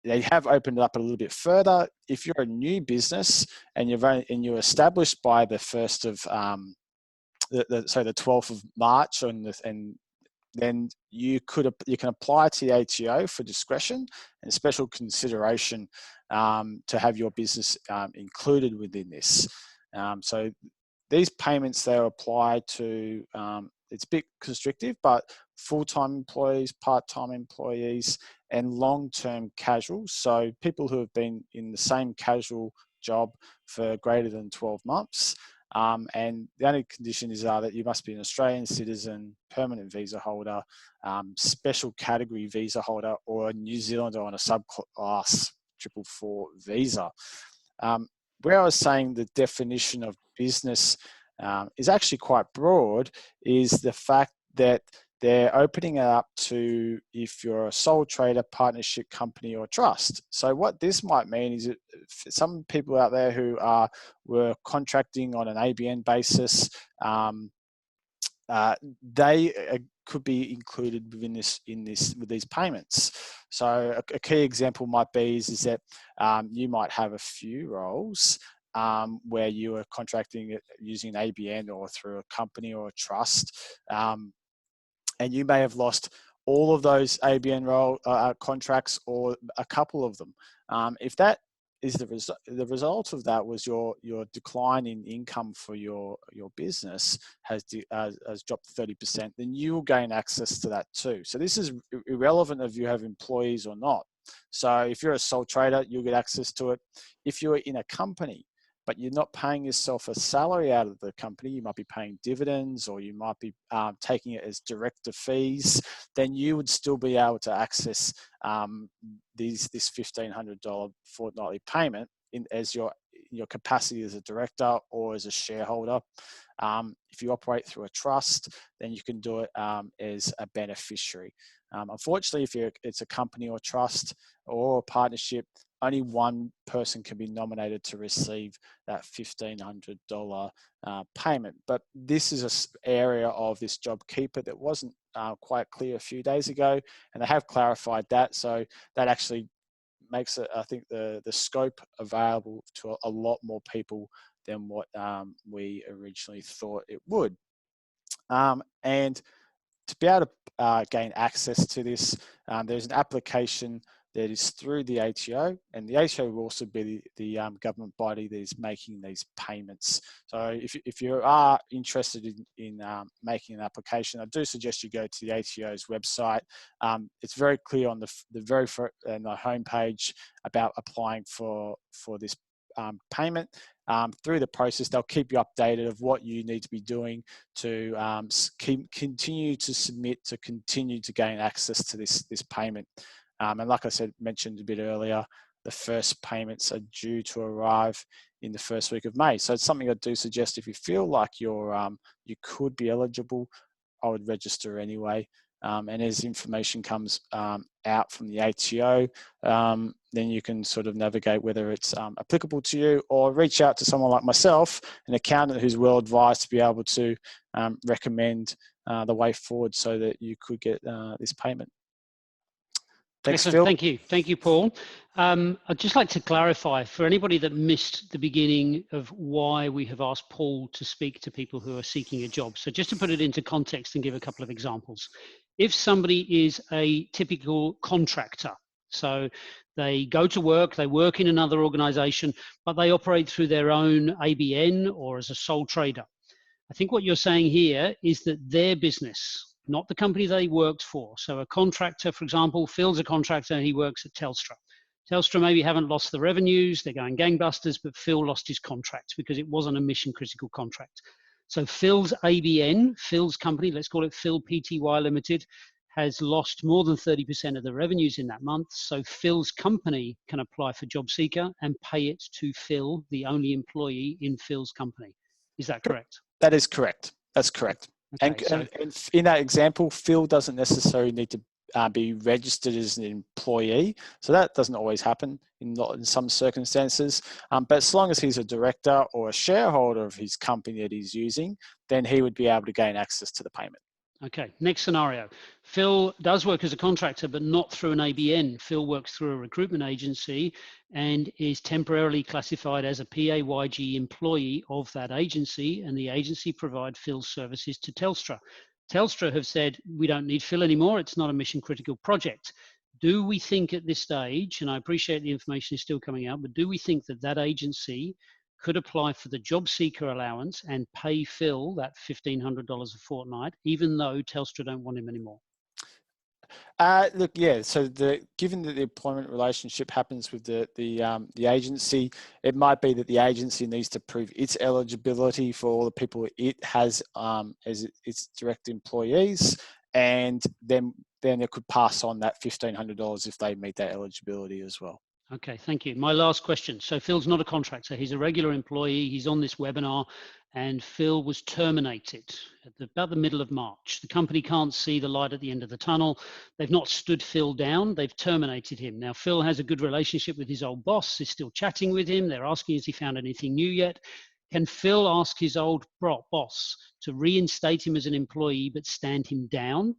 They have opened it up a little bit further. If you're a new business and you're established by the 1st of the 12th of March, and then you can apply to the ATO for discretion and special consideration to have your business included within this. So these payments, they're applied to, it's a bit constrictive, but full-time employees, part-time employees, and long-term casuals. So people who have been in the same casual job for greater than 12 months. And the only condition is that you must be an Australian citizen, permanent visa holder, special category visa holder, or a New Zealander on a subclass 444 visa. Where I was saying the definition of business is actually quite broad, is the fact that they're opening it up to if you're a sole trader, partnership, company, or trust. So what this might mean is that some people out there who were contracting on an ABN basis, they could be included within with these payments. So a key example might be is that you might have a few roles where you are contracting using an ABN or through a company or a trust, and you may have lost all of those ABN role contracts or a couple of them. If that is the result of that was your decline in income for your business has dropped 30%, then you will gain access to that too. So this is irrelevant if you have employees or not. So if you're a sole trader, you'll get access to it. If you're in a company, but you're not paying yourself a salary out of the company, you might be paying dividends, or you might be taking it as director fees, then you would still be able to access this $1,500 fortnightly payment as your capacity as a director or as a shareholder. If you operate through a trust, then you can do it as a beneficiary. Unfortunately, if it's a company or trust or a partnership, only one person can be nominated to receive that $1,500 payment. But this is an area of this JobKeeper that wasn't quite clear a few days ago, and they have clarified that. So that actually makes it, I think, the scope available to a lot more people than what we originally thought it would. And to be able to gain access to this, there's an application that is through the ATO, and the ATO will also be the government body that is making these payments. So if you are interested in making an application, I do suggest you go to the ATO's website. It's very clear on the homepage about applying for this payment. Through the process, they'll keep you updated of what you need to be doing to continue to submit, to continue to gain access to this payment. And like I mentioned a bit earlier, the first payments are due to arrive in the first week of May. So it's something I do suggest, if you feel like you could be eligible, I would register anyway. And as information comes out from the ATO, then you can sort of navigate whether it's applicable to you, or reach out to someone like myself, an accountant who's well advised to be able to recommend the way forward so that you could get this payment. Thanks, Phil. Thank you, Paul. I'd just like to clarify for anybody that missed the beginning of why we have asked Paul to speak to people who are seeking a job. So just to put it into context and give a couple of examples. If somebody is a typical contractor, so they go to work, they work in another organization, but they operate through their own ABN or as a sole trader. I think what you're saying here is that their business, not the company they worked for. So a contractor, for example, Phil's a contractor and he works at Telstra. Telstra maybe haven't lost the revenues, they're going gangbusters, but Phil lost his contract because it wasn't a mission critical contract. So Phil's ABN, Phil's company, let's call it Phil Pty Limited, has lost more than 30% of the revenues in that month. So Phil's company can apply for JobSeeker and pay it to Phil, the only employee in Phil's company. Is that correct? That is correct. That's correct. Okay, and in that example, Phil doesn't necessarily need to be registered as an employee. So that doesn't always happen in some circumstances. But as long as he's a director or a shareholder of his company that he's using, then he would be able to gain access to the payment. Okay, next scenario. Phil does work as a contractor, but not through an ABN. Phil works through a recruitment agency and is temporarily classified as a PAYG employee of that agency, and the agency provide Phil's services to Telstra. Telstra have said, we don't need Phil anymore, it's not a mission critical project. Do we think at this stage, and I appreciate the information is still coming out, but do we think that that agency could apply for the JobSeeker allowance and pay Phil that $1,500 a fortnight, even though Telstra don't want him anymore? Look, yeah. So given that the employment relationship happens with the agency, it might be that the agency needs to prove its eligibility for all the people it has as its direct employees, and then it could pass on that $1,500 if they meet that eligibility as well. Okay, thank you. My last question. So Phil's not a contractor. He's a regular employee. He's on this webinar, and Phil was terminated at about the middle of March. The company can't see the light at the end of the tunnel. They've not stood Phil down. They've terminated him. Now, Phil has a good relationship with his old boss. He's still chatting with him. They're asking, has he found anything new yet? Can Phil ask his old boss to reinstate him as an employee but stand him down,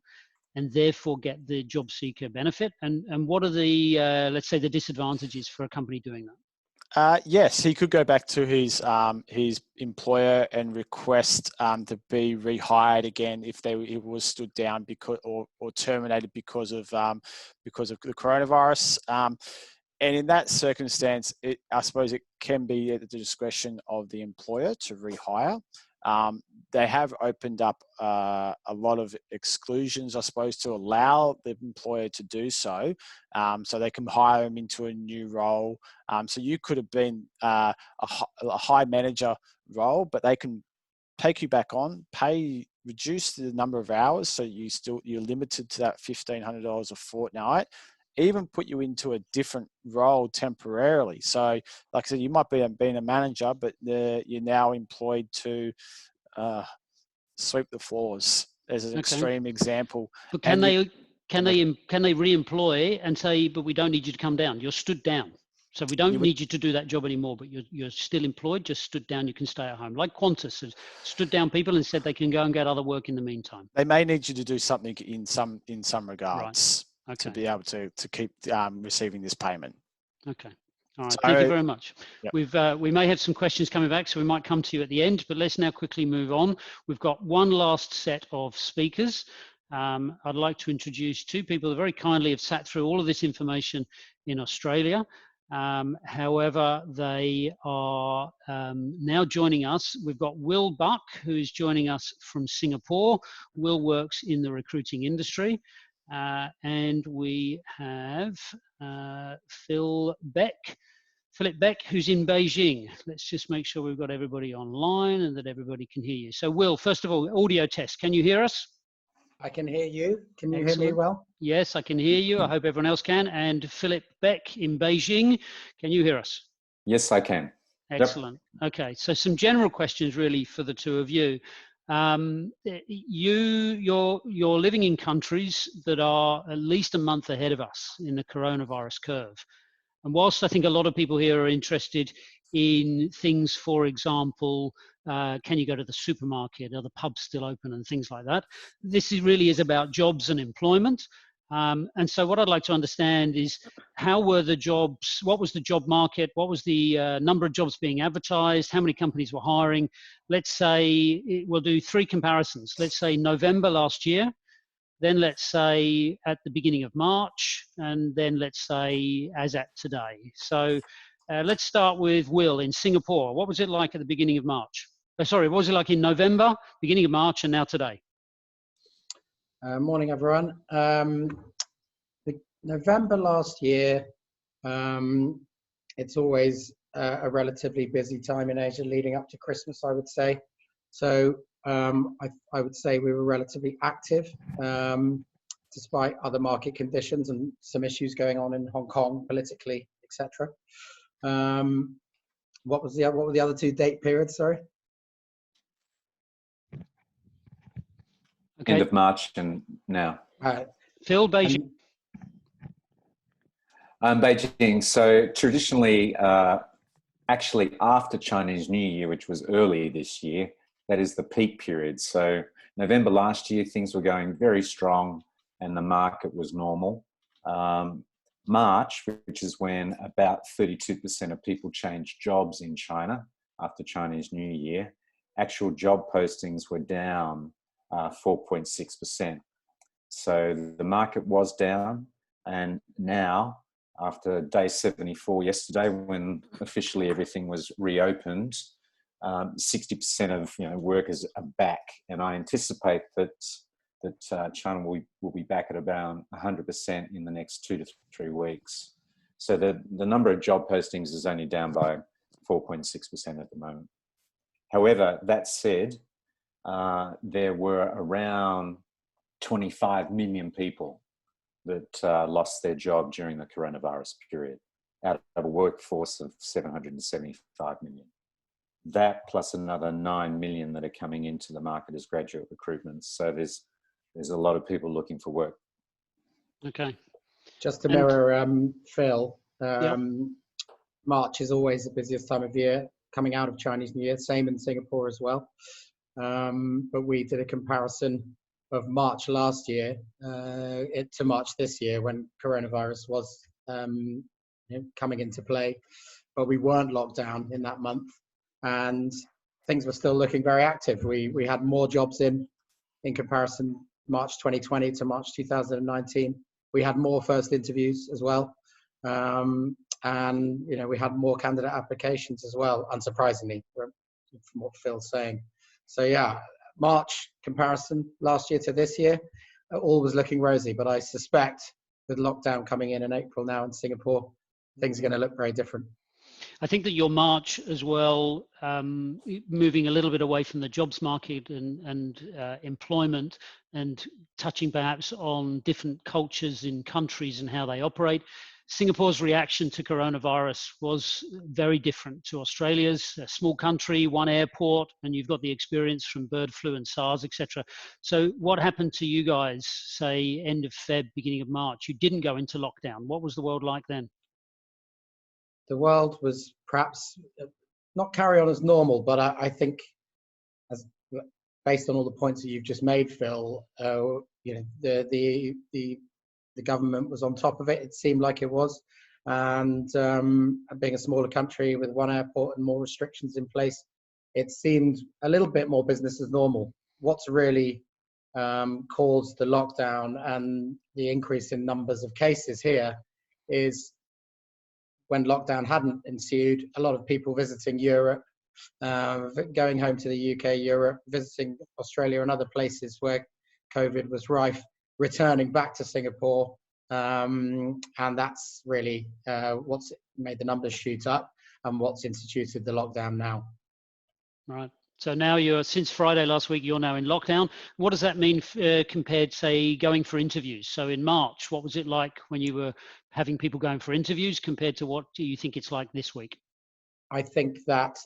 and therefore get the job seeker benefit? And what are the, let's say, the disadvantages for a company doing that? Yes, he could go back to his employer and request to be rehired again if he was stood down because or terminated because of the coronavirus. And in that circumstance, I suppose it can be at the discretion of the employer to rehire. They have opened up a lot of exclusions, I suppose, to allow the employer to do so. So they can hire them into a new role. So you could have been a high manager role, but they can take you back on, reduce the number of hours, so you're limited to that $1,500 a fortnight. Even put you into a different role temporarily. So, like I said, you might be being a manager, but you're now employed to sweep the floors as an extreme example. But can they re-employ and say, but we don't need you to come down? You're stood down, so we don't need you to do that job anymore. But you're still employed. Just stood down. You can stay at home. Like Qantas has stood down people and said they can go and get other work in the meantime. They may need you to do something in some regards. Right. Okay. To be able to keep receiving this payment. Okay. All right. Thank you very much. Yep. We may have some questions coming back, so we might come to you at the end, but let's now quickly move on. We've got one last set of speakers. I'd like to introduce two people who very kindly have sat through all of this information in Australia. However, they are now joining us. We've got Will Buck, who's joining us from Singapore. Will works in the recruiting industry. And we have Philip Beck, who's in Beijing. Let's just make sure we've got everybody online and that everybody can hear you. So Will, first of all, audio test. Can you hear us? I can hear you. Can you hear me well? Yes, I can hear you. I hope everyone else can. And Philip Beck in Beijing, can you hear us? Yes, I can. Excellent. Yep. Okay, so some general questions really for the two of you. You're living in countries that are at least a month ahead of us in the coronavirus curve. And whilst I think a lot of people here are interested in things, for example, can you go to the supermarket? Are the pubs still open and things like that? This really is about jobs and employment. And so what I'd like to understand is how were the jobs, what was the job market, what was the number of jobs being advertised, how many companies were hiring? Let's say, we'll do three comparisons. Let's say November last year, then let's say at the beginning of March, and then let's say as at today. So let's start with Will in Singapore. What was it like at the beginning of March? Sorry, what was it like in November, beginning of March, and now today? Morning, everyone. November last year, it's always a relatively busy time in Asia leading up to Christmas, I would say. So I would say we were relatively active, despite other market conditions and some issues going on in Hong Kong politically, etc. What were the other two date periods? Sorry. Okay. End of March and now. Phil, Beijing. Beijing. So traditionally, actually after Chinese New Year, which was early this year, that is the peak period. So November last year, things were going very strong and the market was normal. March, which is when about 32% of people changed jobs in China after Chinese New Year, actual job postings were down 4.6%. So the market was down, and now after day 74 yesterday, when officially everything was reopened, 60% of workers are back, and I anticipate that that China will be back at about 100% in the next 2 to 3 weeks. So the number of job postings is only down by 4.6% at the moment. However, that said, there were around 25 million people that lost their job during the coronavirus period, out of a workforce of 775 million. That plus another 9 million that are coming into the market as graduate recruitments. So there's a lot of people looking for work. Okay. Just to mirror Phil, Yep. March is always the busiest time of year coming out of Chinese New Year, same in Singapore as well. But we did a comparison of March last year to March this year when coronavirus was coming into play, but we weren't locked down in that month and things were still looking very active. We had more jobs in comparison March 2020 to March 2019. We had more first interviews as well. And we had more candidate applications as well, unsurprisingly, from what Phil's saying. So yeah, March comparison last year to this year, all was looking rosy, but I suspect with lockdown coming in April now in Singapore, things are going to look very different. I think that your March as well, moving a little bit away from the jobs market and employment, and touching perhaps on different cultures in countries and how they operate. Singapore's reaction to coronavirus was very different to Australia's. A small country, one airport, and you've got the experience from bird flu and SARS, etc. So what happened to you guys, say, end of Feb, beginning of March? You didn't go into lockdown. What was the world like then? The world was perhaps not carry on as normal, but I think, as based on all the points that you've just made, Phil, the government was on top of it. It seemed like it was, and being a smaller country with one airport and more restrictions in place, it seemed a little bit more business as normal. What's really caused the lockdown and the increase in numbers of cases here is when lockdown hadn't ensued, a lot of people visiting Europe, going home to the UK, Europe, visiting Australia and other places where COVID was rife, returning back to Singapore. And that's really what's made the numbers shoot up and what's instituted the lockdown now. Right. So now since Friday last week, you're now in lockdown. What does that mean compared, say, going for interviews? So in March, what was it like when you were having people going for interviews compared to what do you think it's like this week? I think that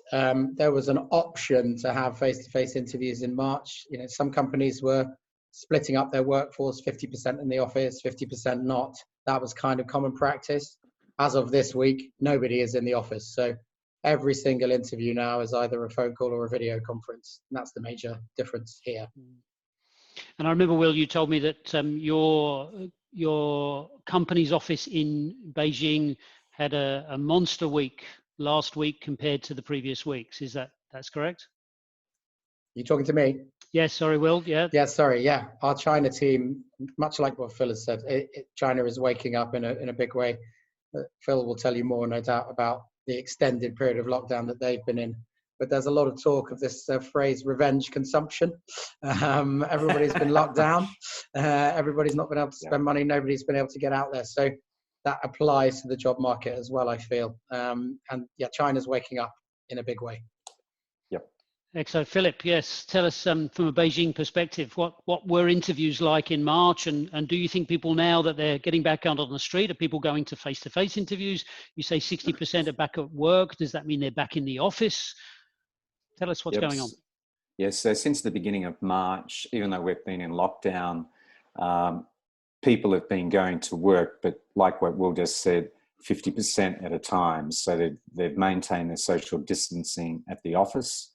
there was an option to have face-to-face interviews in March. Some companies were splitting up their workforce, 50% in the office, 50% not. That was kind of common practice. As of this week, nobody is in the office. So every single interview now is either a phone call or a video conference. And that's the major difference here. And I remember, Will, you told me that your company's office in Beijing had a monster week last week compared to the previous weeks. That's correct? You talking to me? Yes, sorry, Will. Yeah. Yeah, sorry. Yeah, our China team, much like what Phil has said, China is waking up in a big way. Phil will tell you more, no doubt, about the extended period of lockdown that they've been in. But there's a lot of talk of this phrase, revenge consumption. Everybody's been locked down. Everybody's not been able to spend money. Nobody's been able to get out there. So that applies to the job market as well, I feel. And yeah, China's waking up in a big way. So Philip, yes, tell us from a Beijing perspective, what were interviews like in March, and do you think people now that they're getting back out on the street, are people going to face-to-face interviews? You say 60% are back at work. Does that mean they're back in the office? Tell us what's going on. Yes, so since the beginning of March, even though we've been in lockdown, people have been going to work, but like what Will just said, 50% at a time. So they've maintained their social distancing at the office.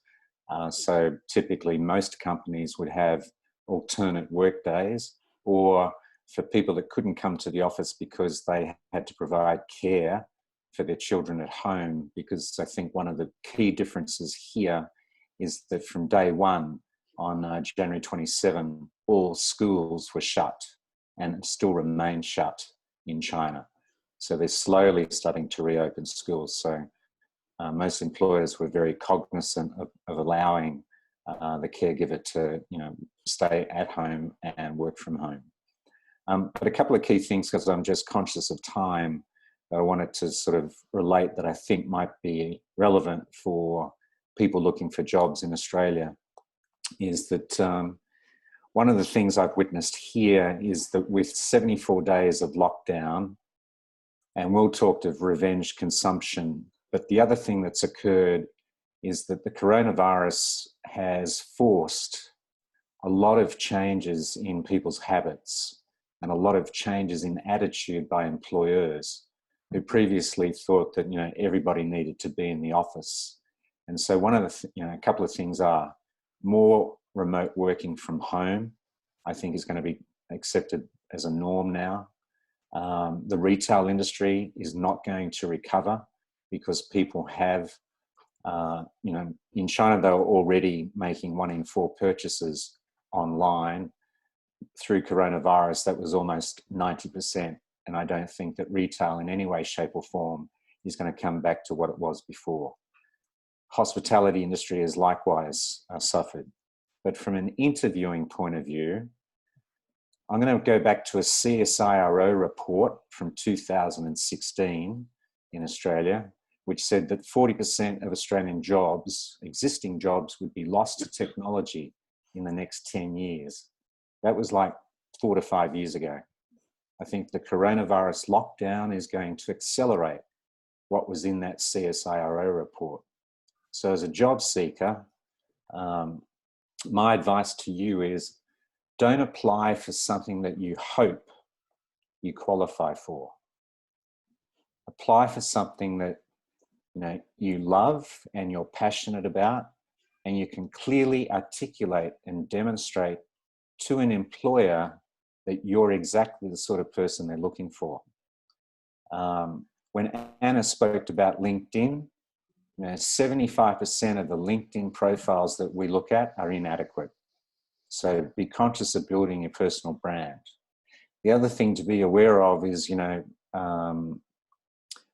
So typically most companies would have alternate work days, or for people that couldn't come to the office because they had to provide care for their children at home, because I think one of the key differences here is that from day one on January 27, all schools were shut and still remain shut in China. So they're slowly starting to reopen schools. So most employers were very cognizant of allowing the caregiver to, stay at home and work from home. But a couple of key things, because I'm just conscious of time, I wanted to sort of relate that I think might be relevant for people looking for jobs in Australia, is that one of the things I've witnessed here is that with 74 days of lockdown, and Will talked of revenge consumption, but the other thing that's occurred is that the coronavirus has forced a lot of changes in people's habits and a lot of changes in attitude by employers who previously thought that, everybody needed to be in the office. And so one of the, a couple of things are more remote working from home, I think is going to be accepted as a norm now. The retail industry is not going to recover because people have, in China, they were already making 1 in 4 purchases online. Through coronavirus, that was almost 90%. And I don't think that retail in any way, shape or form is going to come back to what it was before. Hospitality industry has likewise suffered. But from an interviewing point of view, I'm going to go back to a CSIRO report from 2016 in Australia, which said that 40% of Australian jobs, existing jobs, would be lost to technology in the next 10 years. That was like 4 to 5 years ago. I think the coronavirus lockdown is going to accelerate what was in that CSIRO report. So as a job seeker, my advice to you is don't apply for something that you hope you qualify for. Apply for something that you love and you're passionate about, and you can clearly articulate and demonstrate to an employer that you're exactly the sort of person they're looking for. When Anna spoke about LinkedIn, 75% of the LinkedIn profiles that we look at are inadequate. So be conscious of building your personal brand. The other thing to be aware of is,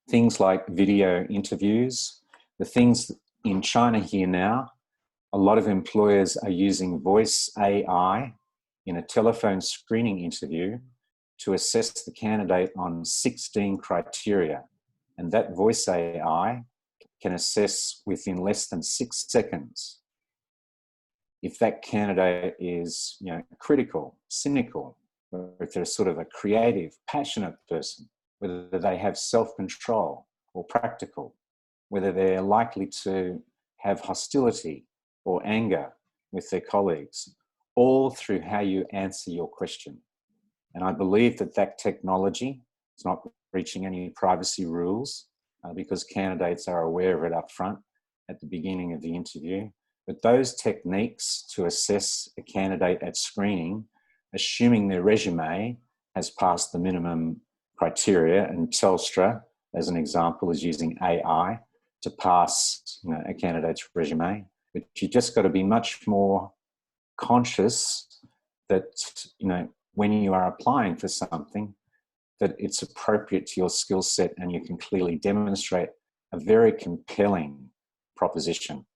things like video interviews. The things in China here now, a lot of employers are using voice AI in a telephone screening interview to assess the candidate on 16 criteria. And that voice AI can assess within less than 6 seconds if that candidate is, critical, cynical, or if they're sort of a creative, passionate person, whether they have self-control or practical, whether they're likely to have hostility or anger with their colleagues, all through how you answer your question. And I believe that technology is not breaching any privacy rules because candidates are aware of it up front at the beginning of the interview. But those techniques to assess a candidate at screening, assuming their resume has passed the minimum criteria, and Telstra, as an example, is using AI to pass a candidate's resume. But you just got to be much more conscious that, when you are applying for something, that it's appropriate to your skill set and you can clearly demonstrate a very compelling proposition.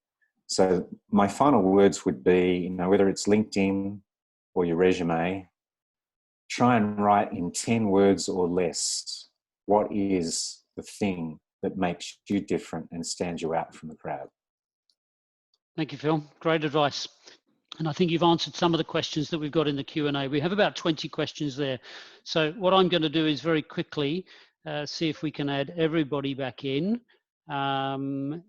So my final words would be, whether it's LinkedIn or your resume, try and write in 10 words or less what is the thing that makes you different and stands you out from the crowd. Thank you, Phil. Great advice. And I think you've answered some of the questions that we've got in the Q&A. We have about 20 questions there. So what I'm going to do is very quickly see if we can add everybody back in. Let's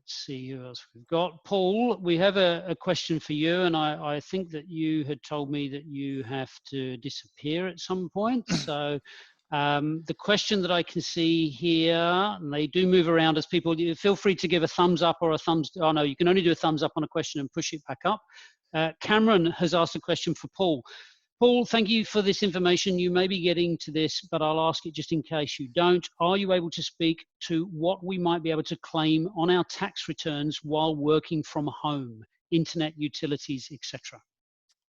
see who else we've got. Paul, we have a question for you, and I think that you had told me that you have to disappear at some point. So the question that I can see here, and they do move around as people, feel free to give a thumbs up or a thumbs, oh no, you can only do a thumbs up on a question and push it back up. Cameron has asked a question for Paul. Paul, thank you for this information. You may be getting to this, but I'll ask it just in case you don't. Are you able to speak to what we might be able to claim on our tax returns while working from home, internet, utilities, etc.?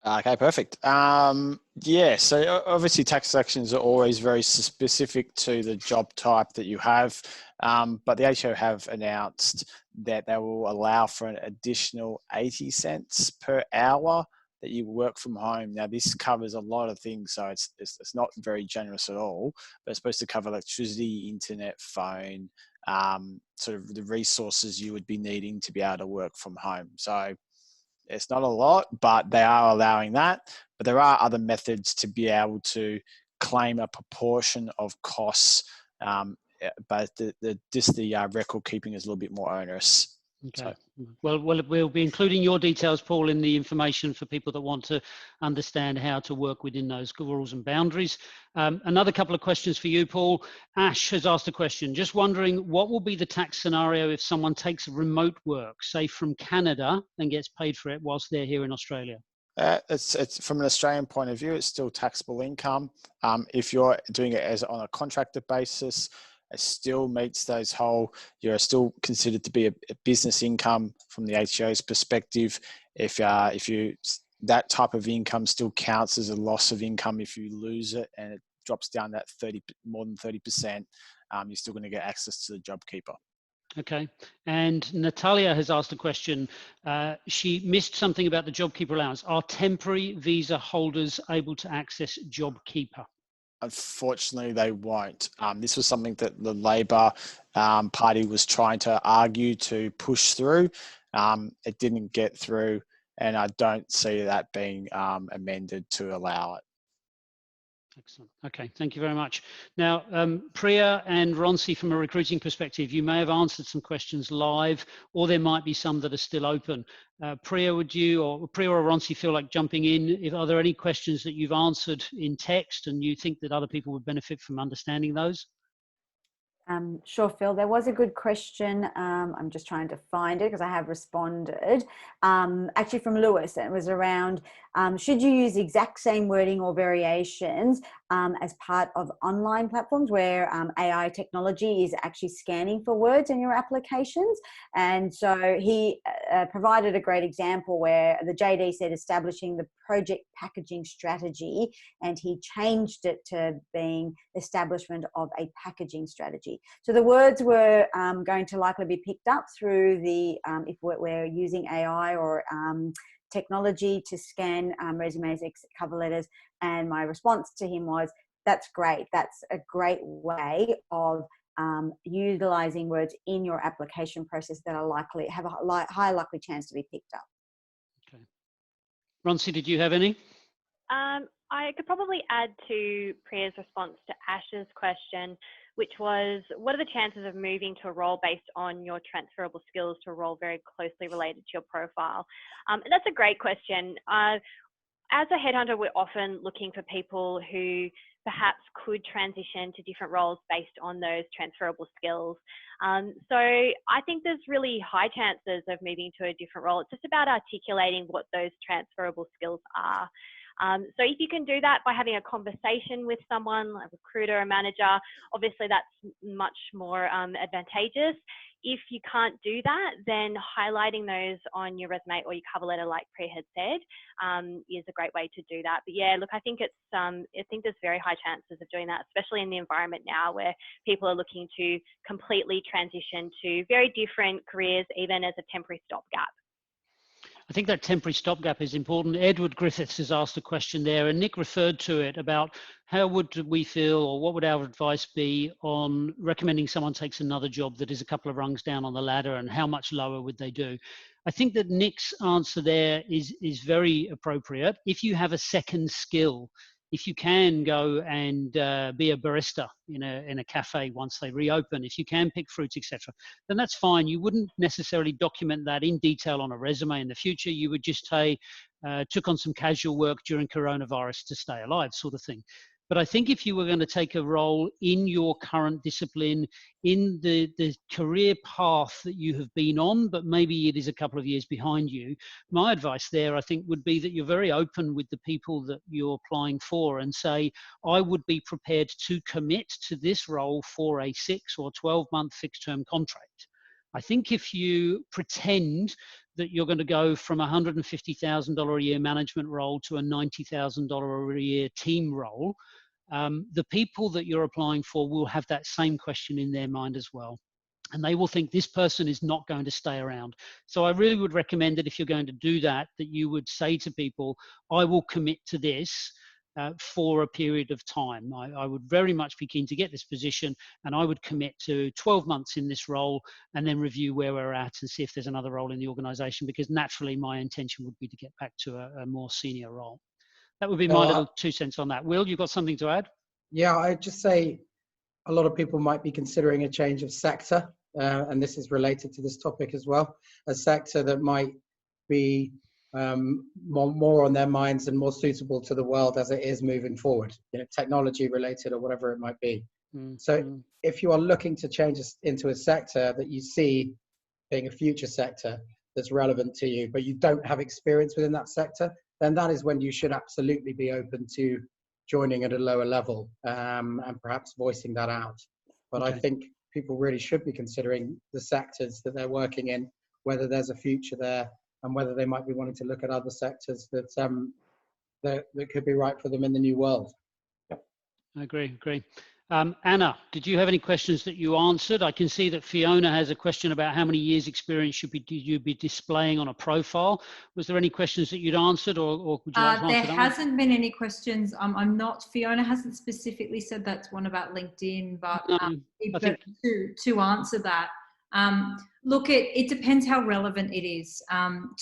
Okay, perfect. Yeah, so obviously tax deductions are always very specific to the job type that you have, but the ATO have announced that they will allow for an additional 80 cents per hour that you work from home. Now, this covers a lot of things, so it's not very generous at all, but it's supposed to cover electricity, internet, phone, sort of the resources you would be needing to be able to work from home. So it's not a lot, but they are allowing that. But there are other methods to be able to claim a proportion of costs, but the record keeping is a little bit more onerous. Okay. So. Well, we'll be including your details, Paul, in the information for people that want to understand how to work within those rules and boundaries. Another couple of questions for you, Paul. Ash has asked a question. Just wondering, what will be the tax scenario if someone takes remote work, say from Canada, and gets paid for it whilst they're here in Australia? It's from an Australian point of view, it's still taxable income. If you're doing it on a contractor basis, it still meets those you're still considered to be a business income from the ATO's perspective. If that type of income still counts as a loss of income if you lose it and it drops down that more than 30%, you're still going to get access to the JobKeeper. Okay, and Natalia has asked a question. She missed something about the JobKeeper allowance. Are temporary visa holders able to access JobKeeper? Unfortunately, they won't. This was something that the Labor Party was trying to argue to push through. It didn't get through, and I don't see that being amended to allow it. Excellent. Okay, thank you very much. Now, Priya and Roncey, from a recruiting perspective, you may have answered some questions live, or there might be some that are still open. Priya, would you, or Roncey, feel like jumping in? Are there any questions that you've answered in text and you think that other people would benefit from understanding those? Sure, Phil. There was a good question. I'm just trying to find it because I have responded. Actually from Lewis, and it was around, should you use the exact same wording or variations as part of online platforms where AI technology is actually scanning for words in your applications? And so he provided a great example where the JD said establishing the project packaging strategy, and he changed it to being establishment of a packaging strategy. So the words were going to likely be picked up through the, if we're using AI or technology to scan resumes, cover letters. And my response to him was, that's great. That's a great way of utilizing words in your application process that are likely, have a high likely chance to be picked up. Okay. Roncey, did you have any? I could probably add to Priya's response to Ash's question, which was, what are the chances of moving to a role based on your transferable skills to a role very closely related to your profile? And that's a great question. As a headhunter, we're often looking for people who perhaps could transition to different roles based on those transferable skills. So I think there's really high chances of moving to a different role. It's just about articulating what those transferable skills are. So if you can do that by having a conversation with someone, like a recruiter or manager, obviously that's much more advantageous. If you can't do that, then highlighting those on your resume or your cover letter, like Priya had said, is a great way to do that. But yeah, look, I think it's, I think there's very high chances of doing that, especially in the environment now where people are looking to completely transition to very different careers, even as a temporary stopgap. I think that temporary stopgap is important. Edward Griffiths has asked a question there, and Nick referred to it about how would we feel, or what would our advice be on recommending someone takes another job that is a couple of rungs down on the ladder, and how much lower would they do? I think that Nick's answer there is very appropriate. If you have a second skill, if you can go and be a barista in a cafe once they reopen, if you can pick fruits, etc., then that's fine. You wouldn't necessarily document that in detail on a resume in the future. You would just say, took on some casual work during coronavirus to stay alive, sort of thing. But I think if you were going to take a role in your current discipline, in the career path that you have been on, but maybe it is a couple of years behind you, my advice there, I think, would be that you're very open with the people that you're applying for and say, I would be prepared to commit to this role for a 6 or 12-month fixed-term contract. I think if you pretend that you're going to go from a $150,000 a year management role to a $90,000 a year team role, the people that you're applying for will have that same question in their mind as well. And they will think this person is not going to stay around. So I really would recommend that if you're going to do that, that you would say to people, I will commit to this for a period of time. I would very much be keen to get this position, and I would commit to 12 months in this role and then review where we're at and see if there's another role in the organization, because naturally my intention would be to get back to a more senior role. That would be my little 2 cents on that. Will, you got something to add? Yeah, I'd just say a lot of people might be considering a change of sector, and this is related to this topic as well. A sector that might be more on their minds and more suitable to the world as it is moving forward, technology related or whatever it might be. So if you are looking to change into a sector that you see being a future sector that's relevant to you, but you don't have experience within that sector, then that is when you should absolutely be open to joining at a lower level, and perhaps voicing that out. But I think people really should be considering the sectors that they're working in, whether there's a future there, and whether they might be wanting to look at other sectors that that could be right for them in the new world. I agree. Anna, did you have any questions that you answered? I can see that Fiona has a question about how many years experience should you be displaying on a profile. Was there any questions that you'd answered, or would you like to answer that? There hasn't been any questions. Fiona hasn't specifically said that's one about LinkedIn, but to answer that, look, it depends how relevant it is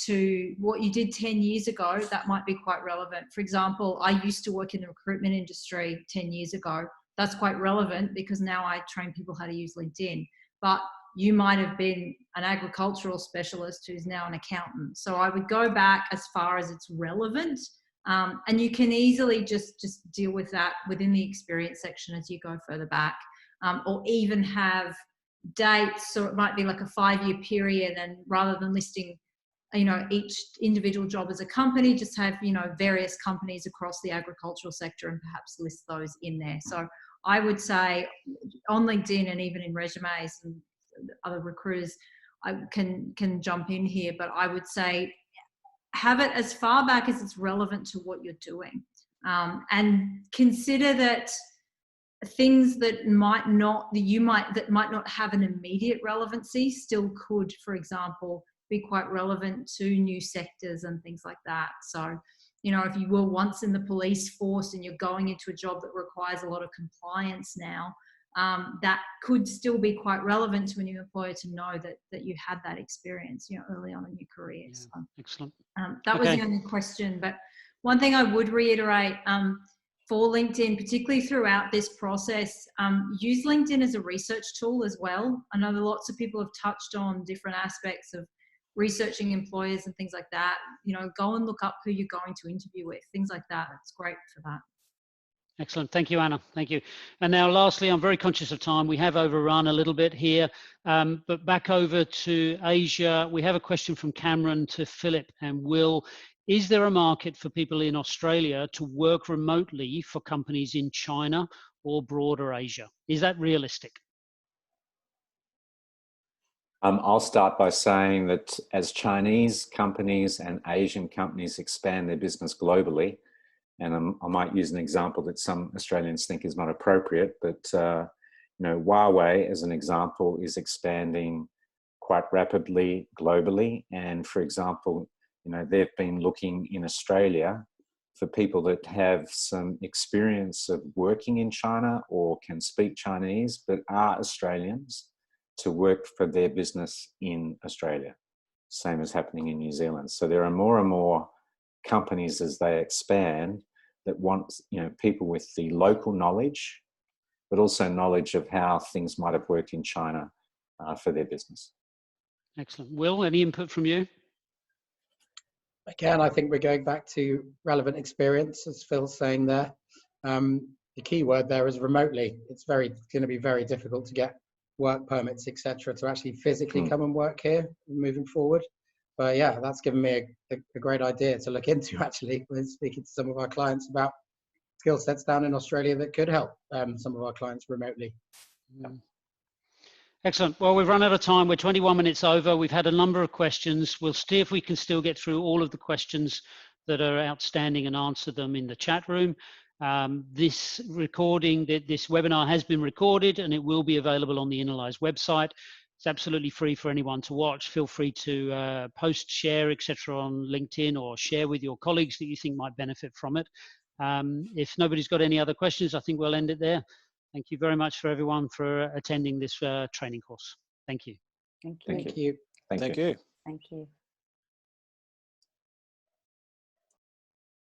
to what you did 10 years ago. That might be quite relevant. For example, I used to work in the recruitment industry 10 years ago. That's quite relevant because now I train people how to use LinkedIn. But you might have been an agricultural specialist who's now an accountant. So I would go back as far as it's relevant. And you can easily just deal with that within the experience section as you go further back, or even have dates. So it might be like a 5-year period, and rather than listing each individual job as a company, just have various companies across the agricultural sector and perhaps list those in there. So I would say on LinkedIn and even in resumes, and other recruiters I can jump in here, but I would say have it as far back as it's relevant to what you're doing, and consider that things that might not have an immediate relevancy still could, for example, be quite relevant to new sectors and things like that. So, if you were once in the police force and you're going into a job that requires a lot of compliance now, that could still be quite relevant to a new employer to know that you had that experience, early on in your career. Yeah, so, excellent. That was the only question. But one thing I would reiterate, for LinkedIn, particularly throughout this process, use LinkedIn as a research tool as well. I know that lots of people have touched on different aspects of researching employers and things like that. Go and look up who you're going to interview with, things like that. It's great for that. Excellent. Thank you, Anna. Thank you. And now lastly, I'm very conscious of time. We have overrun a little bit here, but back over to Asia. We have a question from Cameron to Philip and Will. Is there a market for people in Australia to work remotely for companies in China or broader Asia? Is that realistic? I'll start by saying that as Chinese companies and Asian companies expand their business globally, and I might use an example that some Australians think is not appropriate, but Huawei, as an example, is expanding quite rapidly globally. And for example, they've been looking in Australia for people that have some experience of working in China or can speak Chinese, but are Australians, to work for their business in Australia. Same as happening in New Zealand. So there are more and more companies as they expand that want people with the local knowledge, but also knowledge of how things might have worked in China for their business. Excellent. Will, any input from you? Again, I think we're going back to relevant experience, as Phil's saying there. The key word there is remotely. It's going to be very difficult to get work permits, etc., to actually physically come and work here moving forward. But yeah, that's given me a great idea to look into, actually, when speaking to some of our clients about skill sets down in Australia that could help some of our clients remotely. Excellent. Well, we've run out of time. We're 21 minutes over. We've had a number of questions. We'll see if we can still get through all of the questions that are outstanding and answer them in the chat room. This recording, this webinar has been recorded and it will be available on the Innerlyse website. It's absolutely free for anyone to watch. Feel free to post, share, etc. on LinkedIn, or share with your colleagues that you think might benefit from it. If nobody's got any other questions, I think we'll end it there. Thank you very much for everyone for attending this training course. Thank you. Thank you. Thank you. Thank you. Thank you.